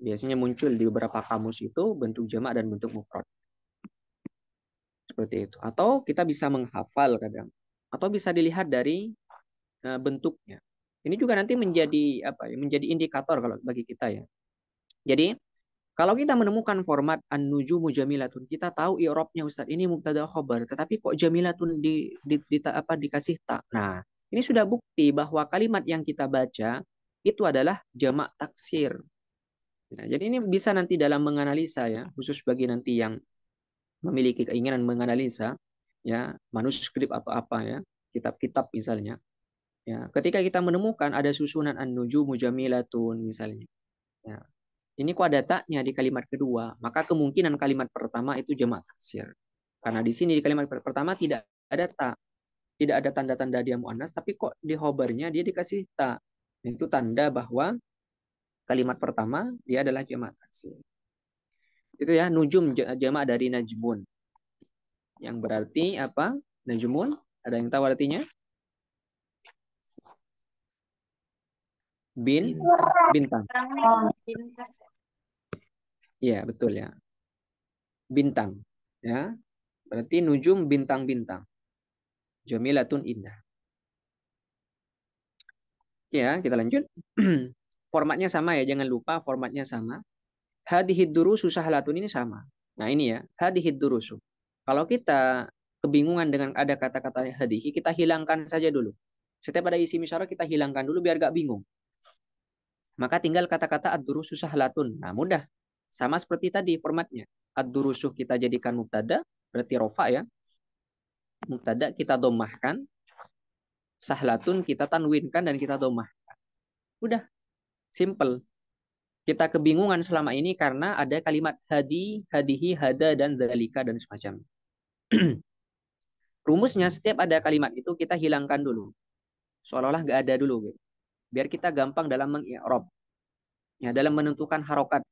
Biasanya muncul di beberapa kamus itu bentuk jamak dan bentuk mufrad. Seperti itu. Atau kita bisa menghafal kadang. Atau bisa dilihat dari bentuknya. Ini juga nanti menjadi apa ya? Menjadi indikator kalau bagi kita ya. Jadi kalau kita menemukan format an-nujumu jamilatun, kita tahu i'rabnya Ustaz, ini mubtada khabar, tetapi kok jamilatun dikasih tak. Nah, ini sudah bukti bahwa kalimat yang kita baca itu adalah jamak taksir. Nah, jadi ini bisa nanti dalam menganalisa ya, khusus bagi nanti yang memiliki keinginan menganalisa ya, manuskrip atau apa ya, kitab-kitab misalnya. Ya, ketika kita menemukan ada susunan an-nujumu jamilatun misalnya. Ya, ini kok ada taknya di kalimat kedua, maka kemungkinan kalimat pertama itu jamak taksir. Karena di sini di kalimat pertama tidak ada tak, tidak ada tanda-tanda dia muannas, tapi kok di khobarnya dia dikasih tak. Itu tanda bahwa kalimat pertama dia adalah jamak taksir. Itu ya, nujum jamak dari najmun. Yang berarti apa? Najmun, ada yang tahu artinya? Bintang. Iya, betul ya. Bintang. Ya. Berarti nujum bintang-bintang. Jamilatun indah. Ya, kita lanjut. Formatnya sama ya, jangan lupa formatnya sama. Hadihid durusu sahlatun ini sama. Nah, ini ya, hadihid durusu. Kalau kita kebingungan dengan ada kata-kata hadihi, kita hilangkan saja dulu. Setiap ada isim isyarah kita hilangkan dulu biar gak bingung. Maka tinggal kata-kata ad-durusu sahlatun. Nah, mudah. Sama seperti tadi formatnya. Ad-durusu kita jadikan mubtada, berarti rofa ya. Mubtada kita domahkan, sahlatun kita tanwinkan dan kita domahkan. Udah, simple. Kita kebingungan selama ini karena ada kalimat hadi, hadihi, hada, dan dalika, dan semacam. Rumusnya setiap ada kalimat itu kita hilangkan dulu. Seolah-olah nggak ada dulu. Gitu. Biar kita gampang dalam mengi'rab. Ya, dalam menentukan harokat.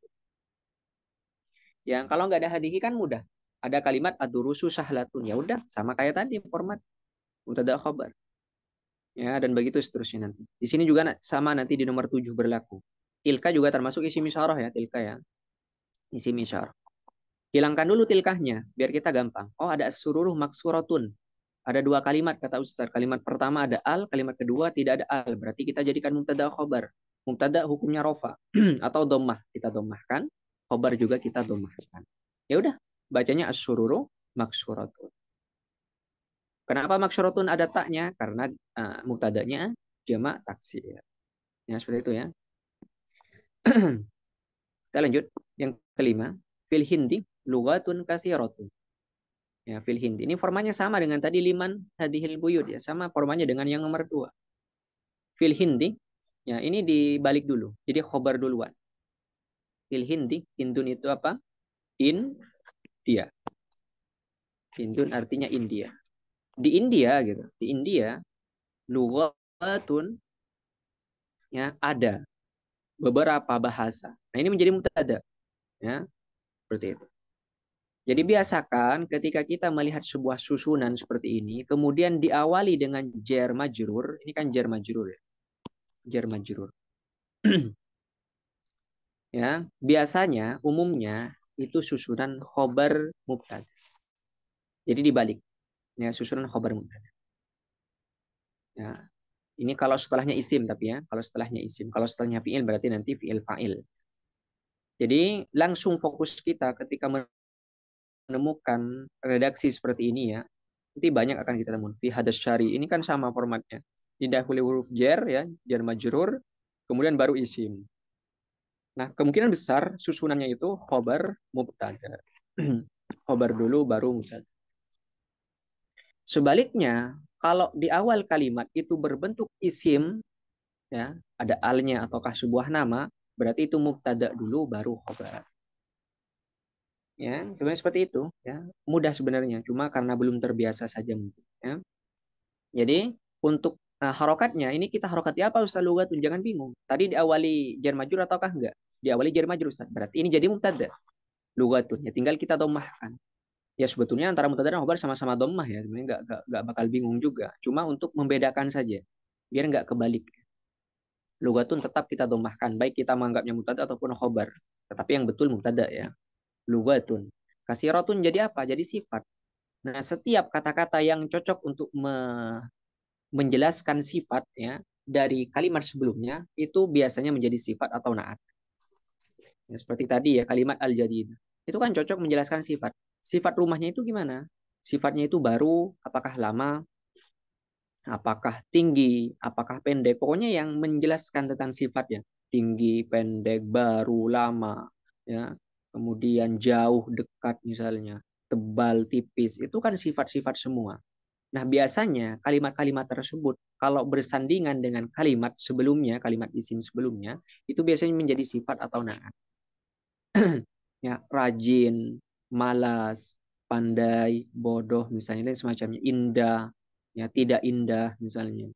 Yang kalau nggak ada hadihi kan mudah. Ada kalimat adurusu sahlatun. Ya udah, sama kayak tadi format mubtada khabar. Ya, dan begitu seterusnya nanti. Di sini juga sama nanti di nomor 7 berlaku. Tilka juga termasuk isim isyarah ya, tilka ya. Isim isyarah. Hilangkan dulu tilkahnya biar kita gampang. Oh, ada sururuh maksuratun. Ada dua kalimat kata Ustaz. Kalimat pertama ada al, kalimat kedua tidak ada al. Berarti kita jadikan mubtada khobar. Mubtada hukumnya rofa atau domah. Kita domahkan. Khobar juga kita domahkan. Ya udah, bacanya as-sururu maksuratun. Kenapa maksuratun ada taknya? Karena mubtadanya jamak taksir. Ya, seperti itu ya. Kita lanjut. Yang kelima, fil hindi lugatun kasiratun. Ya, fil hindi. Ini formanya sama dengan tadi liman hadihil buyut ya, sama formanya dengan yang nomor 2. Fil hindi, ya ini dibalik dulu. Jadi khobar duluan. Fil hindi, Hindun itu apa? India. Hindun artinya India. Di India gitu. Di India lugatun ya ada beberapa bahasa. Nah, ini menjadi mubtada ya, seperti itu. Jadi biasakan ketika kita melihat sebuah susunan seperti ini, kemudian diawali dengan jar majrur, ini kan jar majrur ya. Jar majrur. Ya, biasanya umumnya itu susunan khobar mubtada. Jadi dibalik. Ya, susunan khobar mubtada. Ya, ini kalau setelahnya isim tapi ya, kalau setelahnya isim. Kalau setelahnya fiil berarti nanti fiil fa'il. Jadi langsung fokus kita ketika menemukan redaksi seperti ini ya. Nanti banyak akan kita temukan. Fi hadas syari ini kan sama formatnya. Didahului huruf jar ya, jar majrur, kemudian baru isim. Nah, kemungkinan besar susunannya itu khobar mubtada. Khobar dulu baru mubtada. Sebaliknya, kalau di awal kalimat itu berbentuk isim, ya, ada alnya ataukah sebuah nama, berarti itu mubtada dulu baru khobar. Ya, sebenarnya seperti itu, ya. Mudah sebenarnya, cuma karena belum terbiasa saja mungkin, ya. Jadi, untuk harokatnya, ini kita harokati apa Ustaz Lugatun? Jangan bingung. Tadi diawali jar majrur ataukah enggak? Diawali jar majrur Ustaz. Berarti ini jadi mubtada. Lugatun. Ya tinggal kita dhammahkan. Ya sebetulnya antara mubtada dan khobar sama-sama dhammah ya. Sebenarnya nggak bakal bingung juga. Cuma untuk membedakan saja. Biar nggak kebalik. Lugatun tetap kita dhammahkan. Baik kita menganggapnya mubtada ataupun khobar. Tetapi yang betul mubtada ya. Lugatun. Kasiratun jadi apa? Jadi sifat. Nah, setiap kata-kata yang cocok untuk menjelaskan sifat ya dari kalimat sebelumnya itu biasanya menjadi sifat atau naat. Ya, seperti tadi ya kalimat al-jadid. Itu kan cocok menjelaskan sifat. Sifat rumahnya itu gimana? Sifatnya itu baru, apakah lama, apakah tinggi, apakah pendek. Pokoknya yang menjelaskan tentang sifatnya. Tinggi, pendek, baru, lama, ya. Kemudian jauh, dekat misalnya, tebal, tipis. Itu kan sifat-sifat semua. Nah, biasanya kalimat-kalimat tersebut kalau bersandingan dengan kalimat sebelumnya, kalimat isim sebelumnya, itu biasanya menjadi sifat atau naat. Ya, rajin, malas, pandai, bodoh misalnya dan semacamnya, indah, ya tidak indah misalnya,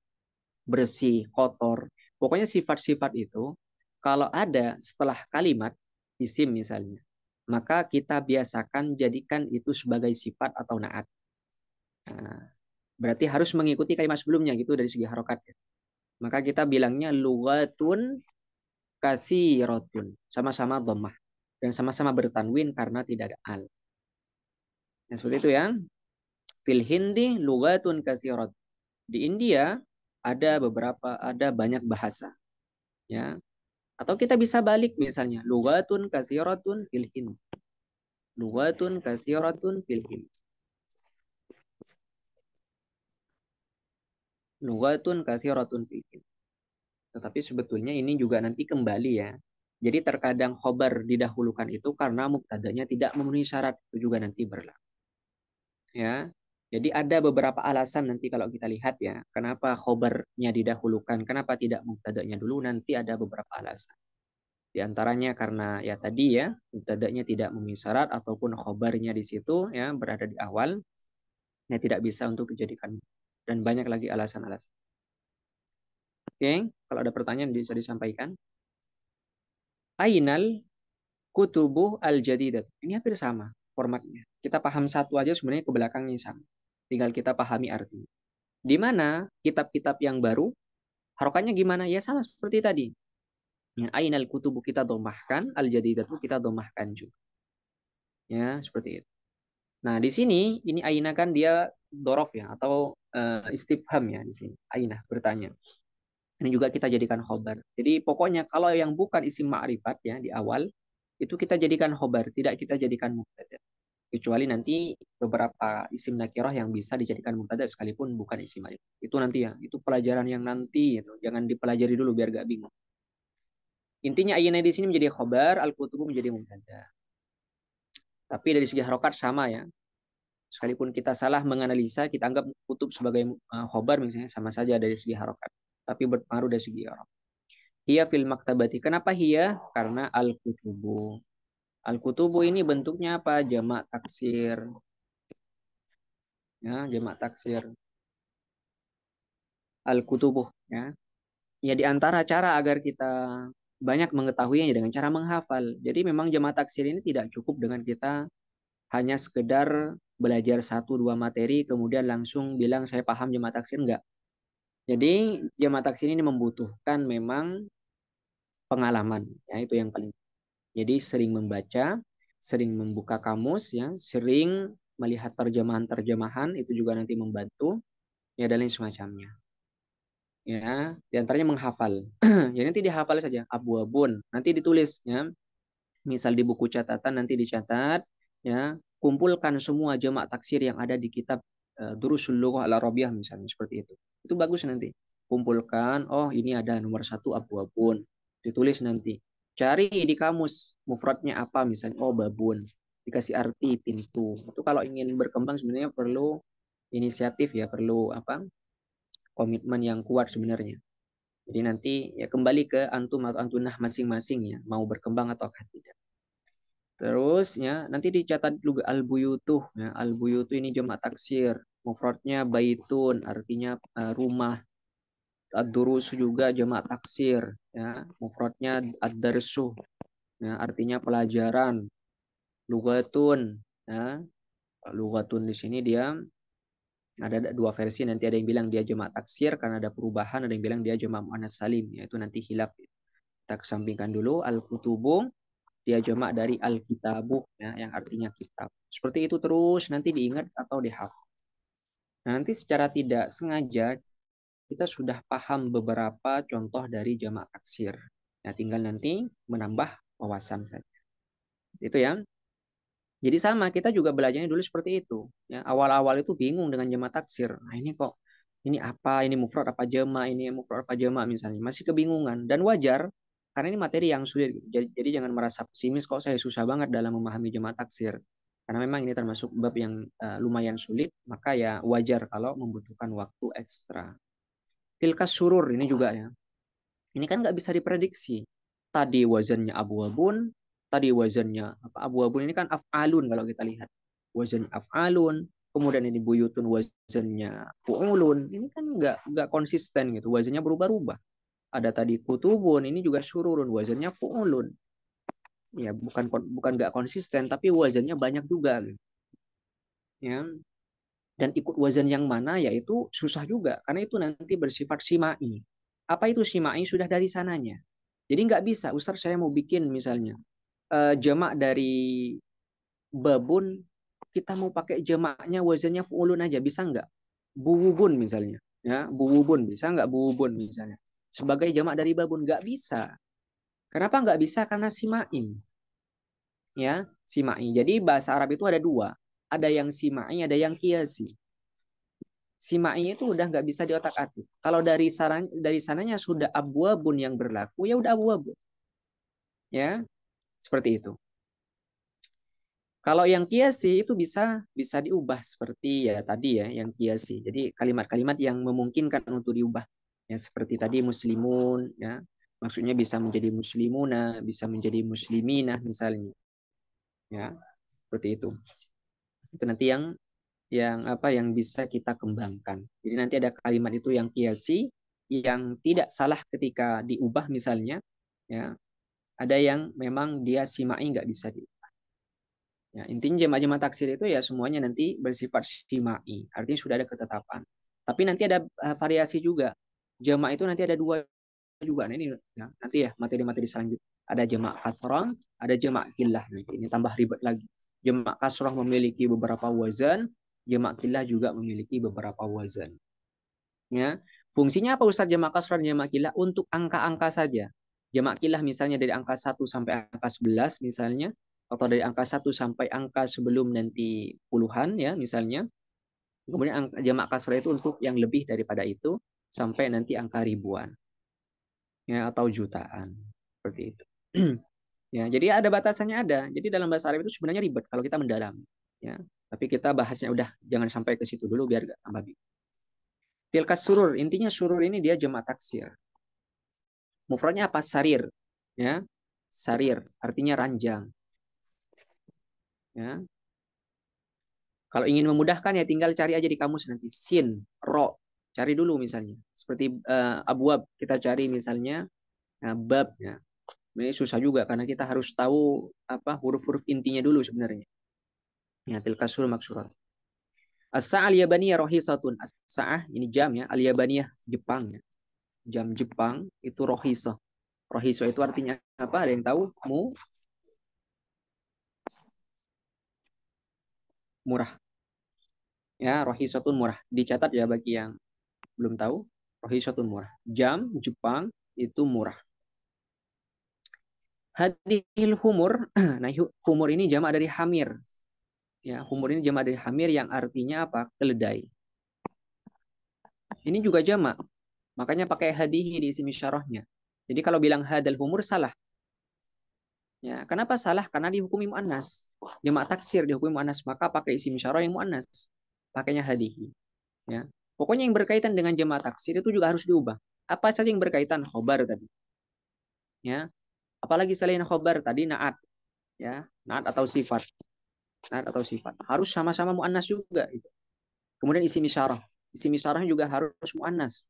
bersih, kotor. Pokoknya sifat-sifat itu kalau ada setelah kalimat isim misalnya, maka kita biasakan jadikan itu sebagai sifat atau naat. Nah, berarti harus mengikuti kalimat sebelumnya gitu dari segi harokatnya. Maka kita bilangnya lugatun kasirotun. Sama-sama dhammah. Dan sama-sama bertanwin karena tidak ada al. Nah, seperti itu ya. Fil hindi lugatun kasirat. Di India ada banyak bahasa. Ya. Atau kita bisa balik misalnya. Lugatun kasiratun fil hindi. Lugatun kasiratun fil hindi. Lughatun katsiratun fihi. Tetapi sebetulnya ini juga nanti kembali ya. Jadi terkadang khobar didahulukan itu karena mubtadanya tidak memenuhi syarat, itu juga nanti berlaku. Ya. Jadi ada beberapa alasan nanti kalau kita lihat ya, kenapa khobarnya didahulukan, kenapa tidak mubtadanya dulu, nanti ada beberapa alasan. Di antaranya karena ya tadi ya, mubtadanya tidak memenuhi syarat ataupun khobarnya di situ ya berada di awal, ya tidak bisa untuk dijadikan. Dan banyak lagi alasan-alasan. Oke, kalau ada pertanyaan bisa disampaikan. Ainal kutubuh al-jadidat. Ini hampir sama formatnya. Kita paham satu aja sebenarnya ke belakangnya sama. Tinggal kita pahami artinya. Di mana kitab-kitab yang baru, harokatnya gimana? Ya sama seperti tadi. Ya, ainal kutubu kita domahkan, al-jadidatu kita domahkan juga. Ya, seperti itu. Nah, di sini ini aina kan dia dorof ya atau istifham ya di sini. Aina bertanya. Ini juga kita jadikan khobar. Jadi pokoknya kalau yang bukan isim ma'rifat ya di awal itu kita jadikan khobar, tidak kita jadikan mubtada. Kecuali nanti beberapa isim nakirah yang bisa dijadikan mubtada sekalipun bukan isim ma'rifat. Itu nanti ya, itu pelajaran yang nanti gitu. Jangan dipelajari dulu biar gak bingung. Intinya ayat di sini menjadi khobar, al-kutubu menjadi mubtada. Tapi dari segi harokat sama ya. Sekalipun kita salah menganalisa, kita anggap kutub sebagai khobar misalnya sama saja dari segi harokat. Tapi berpengaruh dari segi harokat. Hiya fil maktabati. Kenapa hiya? Karena al-kutubu. Al-kutubu ini bentuknya apa? Jamak taksir. Ya, jamak taksir. Al-kutubu. Ya. Ya di antara cara agar kita banyak mengetahuinya dengan cara menghafal. Jadi memang jamak taksir ini tidak cukup dengan kita hanya sekedar belajar satu dua materi kemudian langsung bilang saya paham jamak taksir enggak. Jadi jamak taksir ini membutuhkan memang pengalaman. Ya itu yang paling. Jadi sering membaca, sering membuka kamus, ya, sering melihat terjemahan-terjemahan itu juga nanti membantu, ya dan lain semacamnya. Ya, diantaranya menghafal. Ya nanti dihafal saja. Abu-abun, nanti ditulis, ya. Misal di buku catatan nanti dicatat, ya. Kumpulkan semua jamak taksir yang ada di kitab Durusul Lughah Al-Arabiyah misalnya seperti itu. Itu bagus nanti. Kumpulkan, oh ini ada nomor satu abu-abun. Ditulis nanti. Cari di kamus mufradnya apa misalnya, oh babun. Dikasih arti pintu. Itu kalau ingin berkembang sebenarnya perlu inisiatif ya, perlu apa? Komitmen yang kuat sebenarnya. Jadi nanti ya kembali ke antum atau antunah masing-masing ya, mau berkembang atau tidak. Terus ya nanti dicatat juga al-buyutuh ya. Al-buyutuh ini jamak taksir. Mufradnya baitun artinya rumah. Ad-durus juga jamak taksir ya. Mufradnya ad-darsuh ya artinya pelajaran. Lugatun ya. Lugatun di sini dia ada dua versi, nanti ada yang bilang dia jamak taksir karena ada perubahan, ada yang bilang dia jamak muannas salim, yaitu nanti hilaf. Kita kesampingkan dulu al-kutubu, dia jamak dari al-kitabu ya, yang artinya kitab. Seperti itu terus nanti diingat atau dihafal. Nah, nanti secara tidak sengaja kita sudah paham beberapa contoh dari jamak taksir. Nah, tinggal nanti menambah wawasan saja. Itu ya. Jadi sama, kita juga belajarnya dulu seperti itu. Ya, awal-awal itu bingung dengan jamak taksir. Nah, ini kok ini apa? Ini mufrad apa jamak? Ini mufrad apa jamak misalnya. Masih kebingungan dan wajar karena ini materi yang sulit. Jadi jangan merasa pesimis kok saya susah banget dalam memahami jamak taksir. Karena memang ini termasuk bab yang lumayan sulit, maka ya wajar kalau membutuhkan waktu ekstra. Tilkas surur ini juga ya. Ini kan nggak bisa diprediksi. Tadi wazannya abu-abun, tadi wazannya apa? Abu-abun ini kan af'alun kalau kita lihat. Wazannya af'alun, kemudian ini buyutun wazannya fu'ulun. Ini kan nggak konsisten gitu. Wazannya berubah-ubah. Ada tadi kutubun, ini juga sururun, wazannya fu'ulun. Ya bukan nggak konsisten, tapi wazannya banyak juga. Gitu. Ya, dan ikut wazan yang mana yaitu susah juga karena itu nanti bersifat simai. Apa itu simai? Sudah dari sananya. Jadi nggak bisa, Ustaz saya mau bikin misalnya jamak dari babun, kita mau pakai jamaknya wazannya fuulun aja, bisa nggak? Buwubun misalnya, ya buwubun bisa nggak buwubun misalnya? Sebagai jamak dari babun nggak bisa. Kenapa nggak bisa? Karena simai, ya simai. Jadi bahasa Arab itu ada dua, ada yang simai, ada yang kiasi. Simai itu udah nggak bisa diotak-atik. Kalau dari sananya sudah abwabun yang berlaku, ya udah abwabun. Ya, seperti itu. Kalau yang kiasi itu bisa diubah seperti ya tadi ya yang kiasi. Jadi kalimat-kalimat yang memungkinkan untuk diubah. Ya seperti tadi muslimun ya. Maksudnya bisa menjadi muslimuna, bisa menjadi musliminah misalnya. Ya, seperti itu. Itu nanti yang apa yang bisa kita kembangkan. Jadi nanti ada kalimat itu yang kiasi yang tidak salah ketika diubah misalnya ya. Ada yang memang dia simai nggak bisa di. Ya, intinya jemaah-jemaah taksir itu ya semuanya nanti bersifat simai. Artinya sudah ada ketetapan. Tapi nanti ada variasi juga. Jemaah itu nanti ada dua juga. Nah, ini ya, nanti ya materi-materi selanjutnya. Ada jemaah kasrah, ada jemaah killah nanti. Ini tambah ribet lagi. Jemaah kasrah memiliki beberapa wazan, jemaah killah juga memiliki beberapa wazan. Ya. Fungsinya apa Ustaz jemaah kasrah dan jemaah killah? Untuk angka-angka saja. Jemaah killah misalnya dari angka 1 sampai angka 11 misalnya, atau dari angka 1 sampai angka sebelum nanti puluhan ya misalnya. Kemudian jemaah kasrah itu untuk yang lebih daripada itu sampai nanti angka ribuan ya atau jutaan seperti itu. Ya, jadi ada batasannya ada. Jadi dalam bahasa Arab itu sebenarnya ribet kalau kita mendalam ya. Tapi kita bahasnya udah jangan sampai ke situ dulu biar gak tambah bingung. Tilkas surur, intinya surur ini dia jemaah taksir. Mufradnya apa? Sarir. Ya. Sarir artinya ranjang. Ya. Kalau ingin memudahkan ya tinggal cari aja di kamus nanti sin, ro. Cari dulu misalnya. Seperti abwab kita cari misalnya bab ya. Ini susah juga karena kita harus tahu apa huruf-huruf intinya dulu sebenarnya. Ya, tilka surur maksurat. As-sa'ah al-yabaniyah rohisatun. As-sa'ah ini jam ya, al-yabaniyah Jepang ya. Jam Jepang itu rohisah. Rohisah itu artinya apa? Ada yang tahu? Murah. Ya, rohisatun murah. Dicatat ya bagi yang belum tahu. Rohisatun murah. Jam Jepang itu murah. Hadil humur. Nah, humur ini jamak dari hamir. Ya, humur ini jamak dari hamir yang artinya apa? Keledai. Ini juga jamak. Makanya pakai hadihi di isim isyarahnya. Jadi kalau bilang hadal humur salah. Ya, kenapa salah? Karena dihukumi muannas. Jamak taksir dihukumi muannas, maka pakai isim isyarah yang muannas. Pakainya hadihi. Ya. Pokoknya yang berkaitan dengan jamak taksir itu juga harus diubah. Apa saja yang berkaitan khobar tadi? Ya. Apalagi selain khobar tadi naat, ya, naat atau sifat. Naat atau sifat. Harus sama-sama muannas juga itu. Kemudian isim isyarah. Isim isyarahnya juga harus muannas.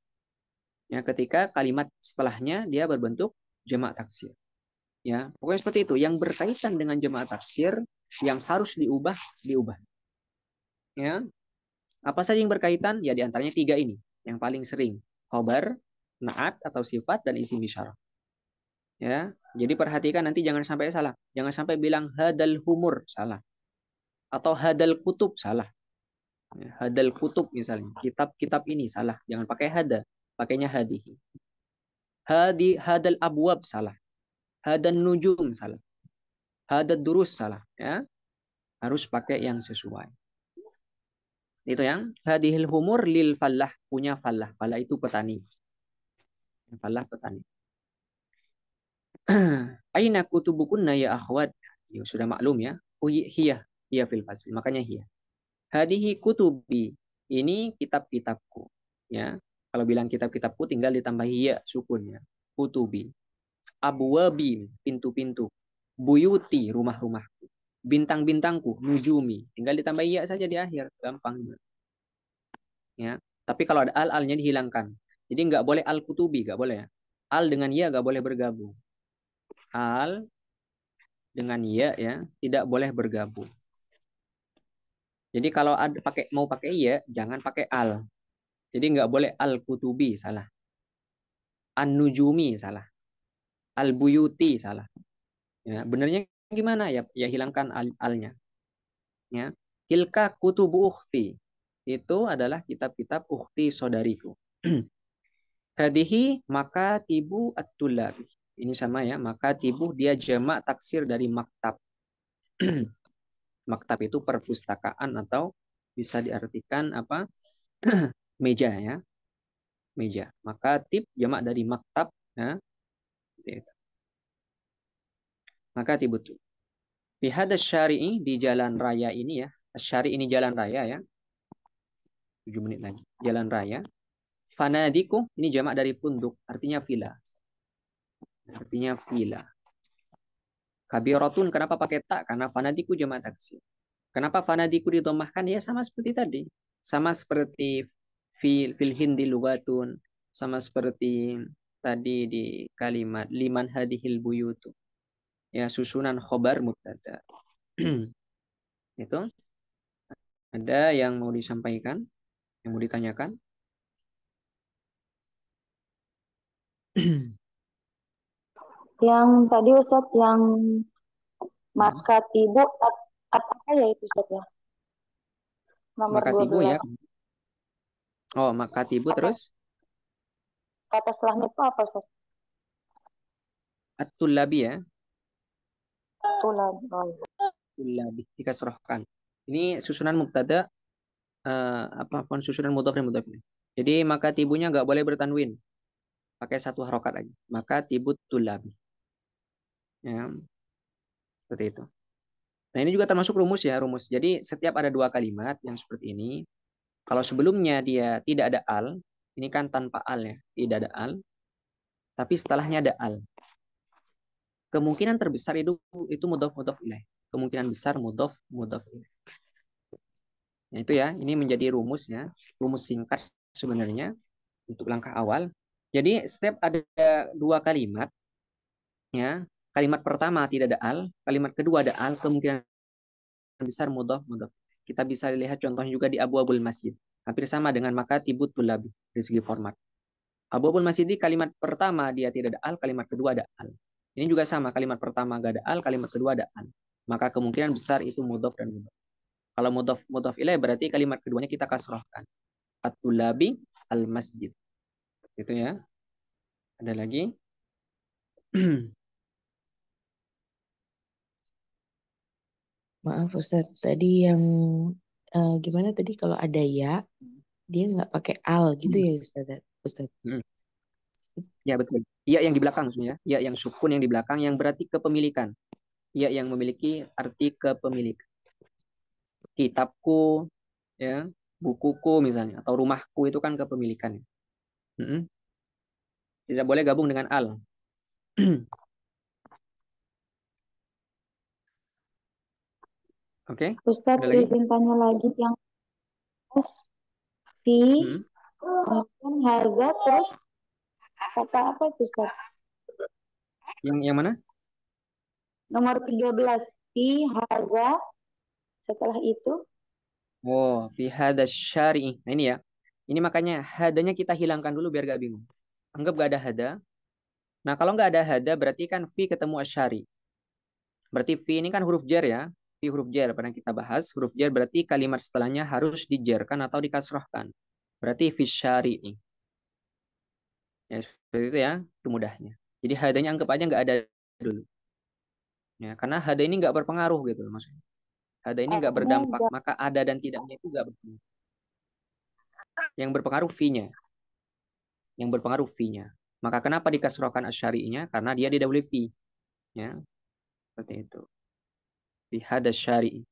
Ya, ketika kalimat setelahnya dia berbentuk jamak taksir. Ya, pokoknya seperti itu. Yang berkaitan dengan jamak taksir yang harus diubah, diubah. Ya, apa saja yang berkaitan? Ya, diantaranya tiga ini. Yang paling sering. Khobar, naat atau sifat, dan isim isyarah. Ya, jadi perhatikan nanti jangan sampai salah. Jangan sampai bilang hadal humur, salah. Atau hadal kutub, salah. Ya, hadal kutub misalnya. Kitab-kitab ini, salah. Jangan pakai hada. Pakainya hadihi. Hadal abwab, salah. Hadal nujum, salah. Hadal durus, salah. Ya, harus pakai yang sesuai. Itu yang hadihil humur lil fallah, punya fallah. Fallah itu petani. Fallah petani. Aina kutubukunna ya akhwat. Ya, sudah maklum ya. Hiya fil fasil. Makanya hiya. Hadihi kutubi. Ini kitab-kitabku. Ya. Kalau bilang kitab-kitabku tinggal ditambah hiya sukunnya. Kutubi. Abwabi, pintu-pintu. Buyuti, rumah-rumahku. Bintang-bintangku, nujumi. Tinggal ditambah hiya saja di akhir. Gampang. Ya. Tapi kalau ada al-alnya dihilangkan. Jadi nggak boleh al-kutubi, nggak boleh ya. Al dengan ya nggak boleh bergabung. Al dengan ya tidak boleh bergabung. Jadi kalau ada mau pakai ya jangan pakai al. Jadi nggak boleh al-kutubi salah. An-nujumi salah. Al-buyuti salah. Ya, benernya gimana ya? Ya hilangkan alnya. Ya. Tilka kutubu ukhti. Itu adalah kitab-kitab ukhti saudariku. Hadihi maka tibu at-tulabi. Ini sama ya, maka tibu dia jamak taksir dari maktab. Maktab itu perpustakaan atau bisa diartikan apa? meja ya, meja. Makatib jamak dari maktab ya. Makatibut. Fi hadas syari'i di jalan raya ini ya. Syari ini jalan raya ya. 7 menit lagi. Jalan raya. Fanadiku ini jamak dari punduk, artinya villa. Artinya villa. Kabiratun kenapa pakai tak? Karena fanadiku jamak taksir. Kenapa fanadiku didomahkan? Ya sama seperti tadi. Sama seperti fil hindi lugatun. Sama seperti tadi di kalimat liman hadihil buyutu. Ya susunan khobar mubtada. Itu ada yang mau disampaikan, yang mau ditanyakan? Yang tadi Ustadz yang makatibu apa ya itu Ustadz ya? Nomor Makatibu ya. 12. Oh, makatibu Kata, terus kata setelahnya itu apa Ustadz? at-tullabi ya. Tulan. Oh, Tullabi dikasrohkan. Ini susunan mubtada apapun susunan mudhaf dan mudhaf ilaih. Jadi makatibunya nggak boleh bertanwin, pakai satu harokat lagi. Makatibut tullabi. Ya, seperti itu. Nah, ini juga termasuk rumus ya, rumus. Jadi setiap ada dua kalimat yang seperti ini, kalau sebelumnya dia tidak ada al, ini kan tanpa al ya, tidak ada al, tapi setelahnya ada al. Kemungkinan terbesar itu mudhaf mudhaf ilaih. Kemungkinan besar mudhaf mudhaf ilaih. Nah, itu ya, ini menjadi rumus ya, rumus singkat sebenarnya untuk langkah awal. Jadi setiap ada dua kalimat ya, kalimat pertama tidak ada al, kalimat kedua ada al, kemungkinan besar mudhaf mudhaf. Kita bisa lihat contohnya juga di Abwabul Masjid. Hampir sama dengan Makatibut Tulabi dari segi format. Abwabul Masjid di kalimat pertama dia tidak ada al, kalimat kedua ada al. Ini juga sama, kalimat pertama gak ada al, kalimat kedua ada al. Maka kemungkinan besar itu mudhaf dan mudhaf. Kalau mudhaf mudhaf ilaih berarti kalimat keduanya kita kasrohkan. At-tulabi al-masjid. Gitu ya. Ada lagi? Maaf Ustadz, tadi yang gimana tadi kalau ada ya, dia nggak pakai al gitu ya Ustadz? Ustadz. Ya betul. Ya yang di belakang sebenarnya. Ya yang sukun yang di belakang yang berarti kepemilikan. Ya yang memiliki arti kepemilikan. Kitabku, ya, bukuku misalnya atau rumahku itu kan kepemilikan. Tidak boleh gabung dengan al. Oke, ada Ustadz lagi? izin tanya lagi yang fi Hmm. kan harga terus kata apa itu Ustadz? Yang mana? Nomor 13 fi harga setelah itu Oh, fi hadas syari'i. Nah ini ya. Ini makanya hadanya kita hilangkan dulu biar gak bingung. Anggap gak ada hada. Nah kalau nggak ada hada berarti kan fi ketemu asyari. Berarti fi ini kan huruf jar ya. Fi huruf jar pernah kita bahas. Huruf jar berarti kalimat setelahnya harus dijarkan atau dikasrohkan. Berarti fi syari'i. Ya, seperti itu ya. Itu mudahnya. Jadi hadanya anggap aja nggak ada dulu. Ya, karena hada ini nggak berpengaruh gitu loh maksudnya. Hada ini nggak adanya berdampak. Maka ada dan tidaknya itu nggak berpengaruh. Yang berpengaruh fi-nya. Yang berpengaruh fi-nya. Maka kenapa dikasrohkan asyari'inya? Karena dia didahului fi. Ya, seperti itu. Fi hada syari'i.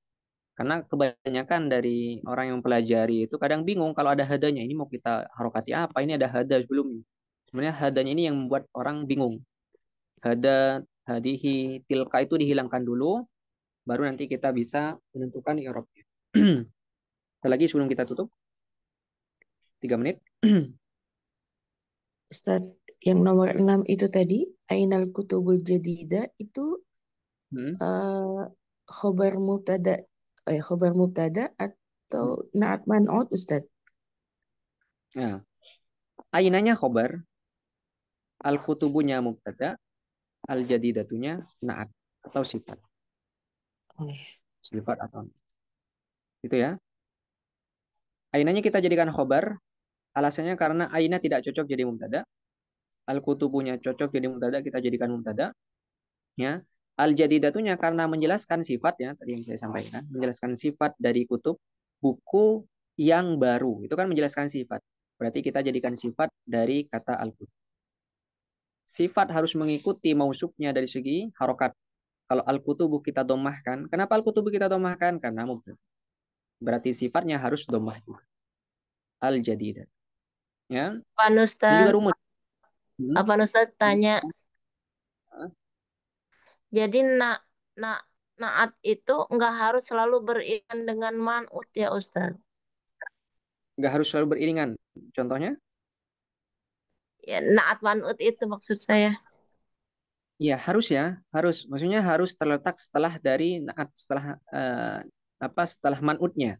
Karena kebanyakan dari orang yang mempelajari itu kadang bingung kalau ada hadanya. Ini mau kita harokati apa? Ini ada hada sebelumnya. Sebenarnya hadanya ini yang membuat orang bingung. Hada, hadihi, tilka itu dihilangkan dulu. Baru nanti kita bisa menentukan i'rabnya. Ada lagi sebelum kita tutup? 3 menit. Ustadz, yang nomor 6 itu tadi, Ainal Kutubul Jadida itu Hmm. khobar mubtada, khobar mubtada atau naat man'ut Ustadz? Nah, ainanya khobar, al-kutubunya mubtada, al-jadidatunya naat atau sifat. Oh, ya. Sifat atau itu ya. Ainanya kita jadikan khobar, alasannya karena aina tidak cocok jadi mubtada. Al-kutubunya cocok jadi mubtada, kita jadikan mubtada. Ya. Al-jadidatunya karena menjelaskan sifat ya, tadi yang saya sampaikan, menjelaskan sifat dari kutub, buku yang baru. Itu kan menjelaskan sifat. Berarti kita jadikan sifat dari kata al-kutub. Sifat harus mengikuti mausufnya dari segi harokat. Kalau al-kutubu kita domahkan, kenapa al-kutubu kita domahkan? Karena mubtada. Berarti sifatnya harus domah juga. Al-jadidah. Ya, Pak ini juga Ustadz, rumus. apa Ustadz tanya, jadi na, naat itu nggak harus selalu beriringan dengan man'ut ya Ustadz. Nggak harus selalu beriringan. Contohnya? Ya, naat man'ut itu maksud saya. Iya, harus ya, harus. Maksudnya harus terletak setelah dari naat, setelah setelah man'utnya.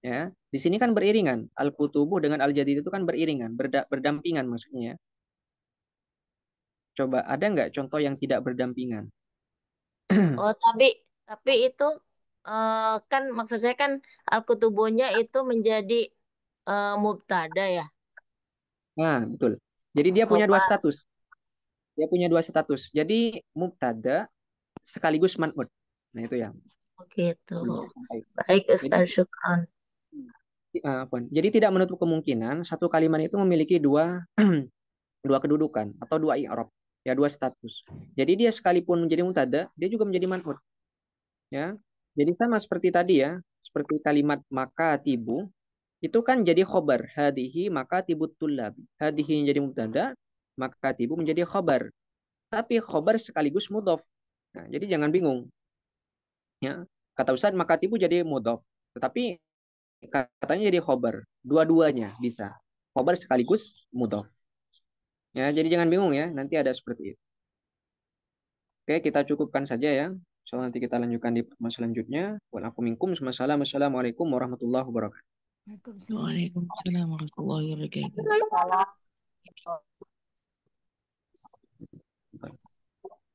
Ya, di sini kan beriringan. Al-kutubu dengan al-jadid itu kan beriringan, berdampingan maksudnya. Coba ada nggak contoh yang tidak berdampingan? Oh, tapi itu kan maksud saya kan al-kutubunya itu menjadi mubtada ya. Nah, betul. Jadi dia punya dua Khobar. status. Dia punya dua status. Jadi mubtada sekaligus man'ut. Nah, itu yang Begitu. belum saya sampaikan. Baik Jadi Ustaz, syukran. jadi tidak menutup kemungkinan satu kalimat itu memiliki dua dua kedudukan atau dua i'rab, ya dua status. Jadi dia sekalipun menjadi mubtada, dia juga menjadi man'ut, ya. Jadi sama seperti tadi ya, seperti kalimat maka tibu itu kan jadi khobar, hadihi maka tibut tulab. Hadihi menjadi mubtada, maka tibu menjadi khobar. Tapi khobar sekaligus mudhof. Nah, jadi jangan bingung, ya. Kata Ustaz maka tibu jadi mudhof, tetapi katanya jadi khobar. Dua-duanya bisa. Khobar sekaligus mudhof. Ya, jadi jangan bingung ya, nanti ada seperti itu. Oke, kita cukupkan saja ya. Soal nanti kita lanjutkan di pertemuan selanjutnya. Waalaikumsalam. Assalamualaikum warahmatullahi wabarakatuh. Waalaikumsalam warahmatullahi wabarakatuh. Salah.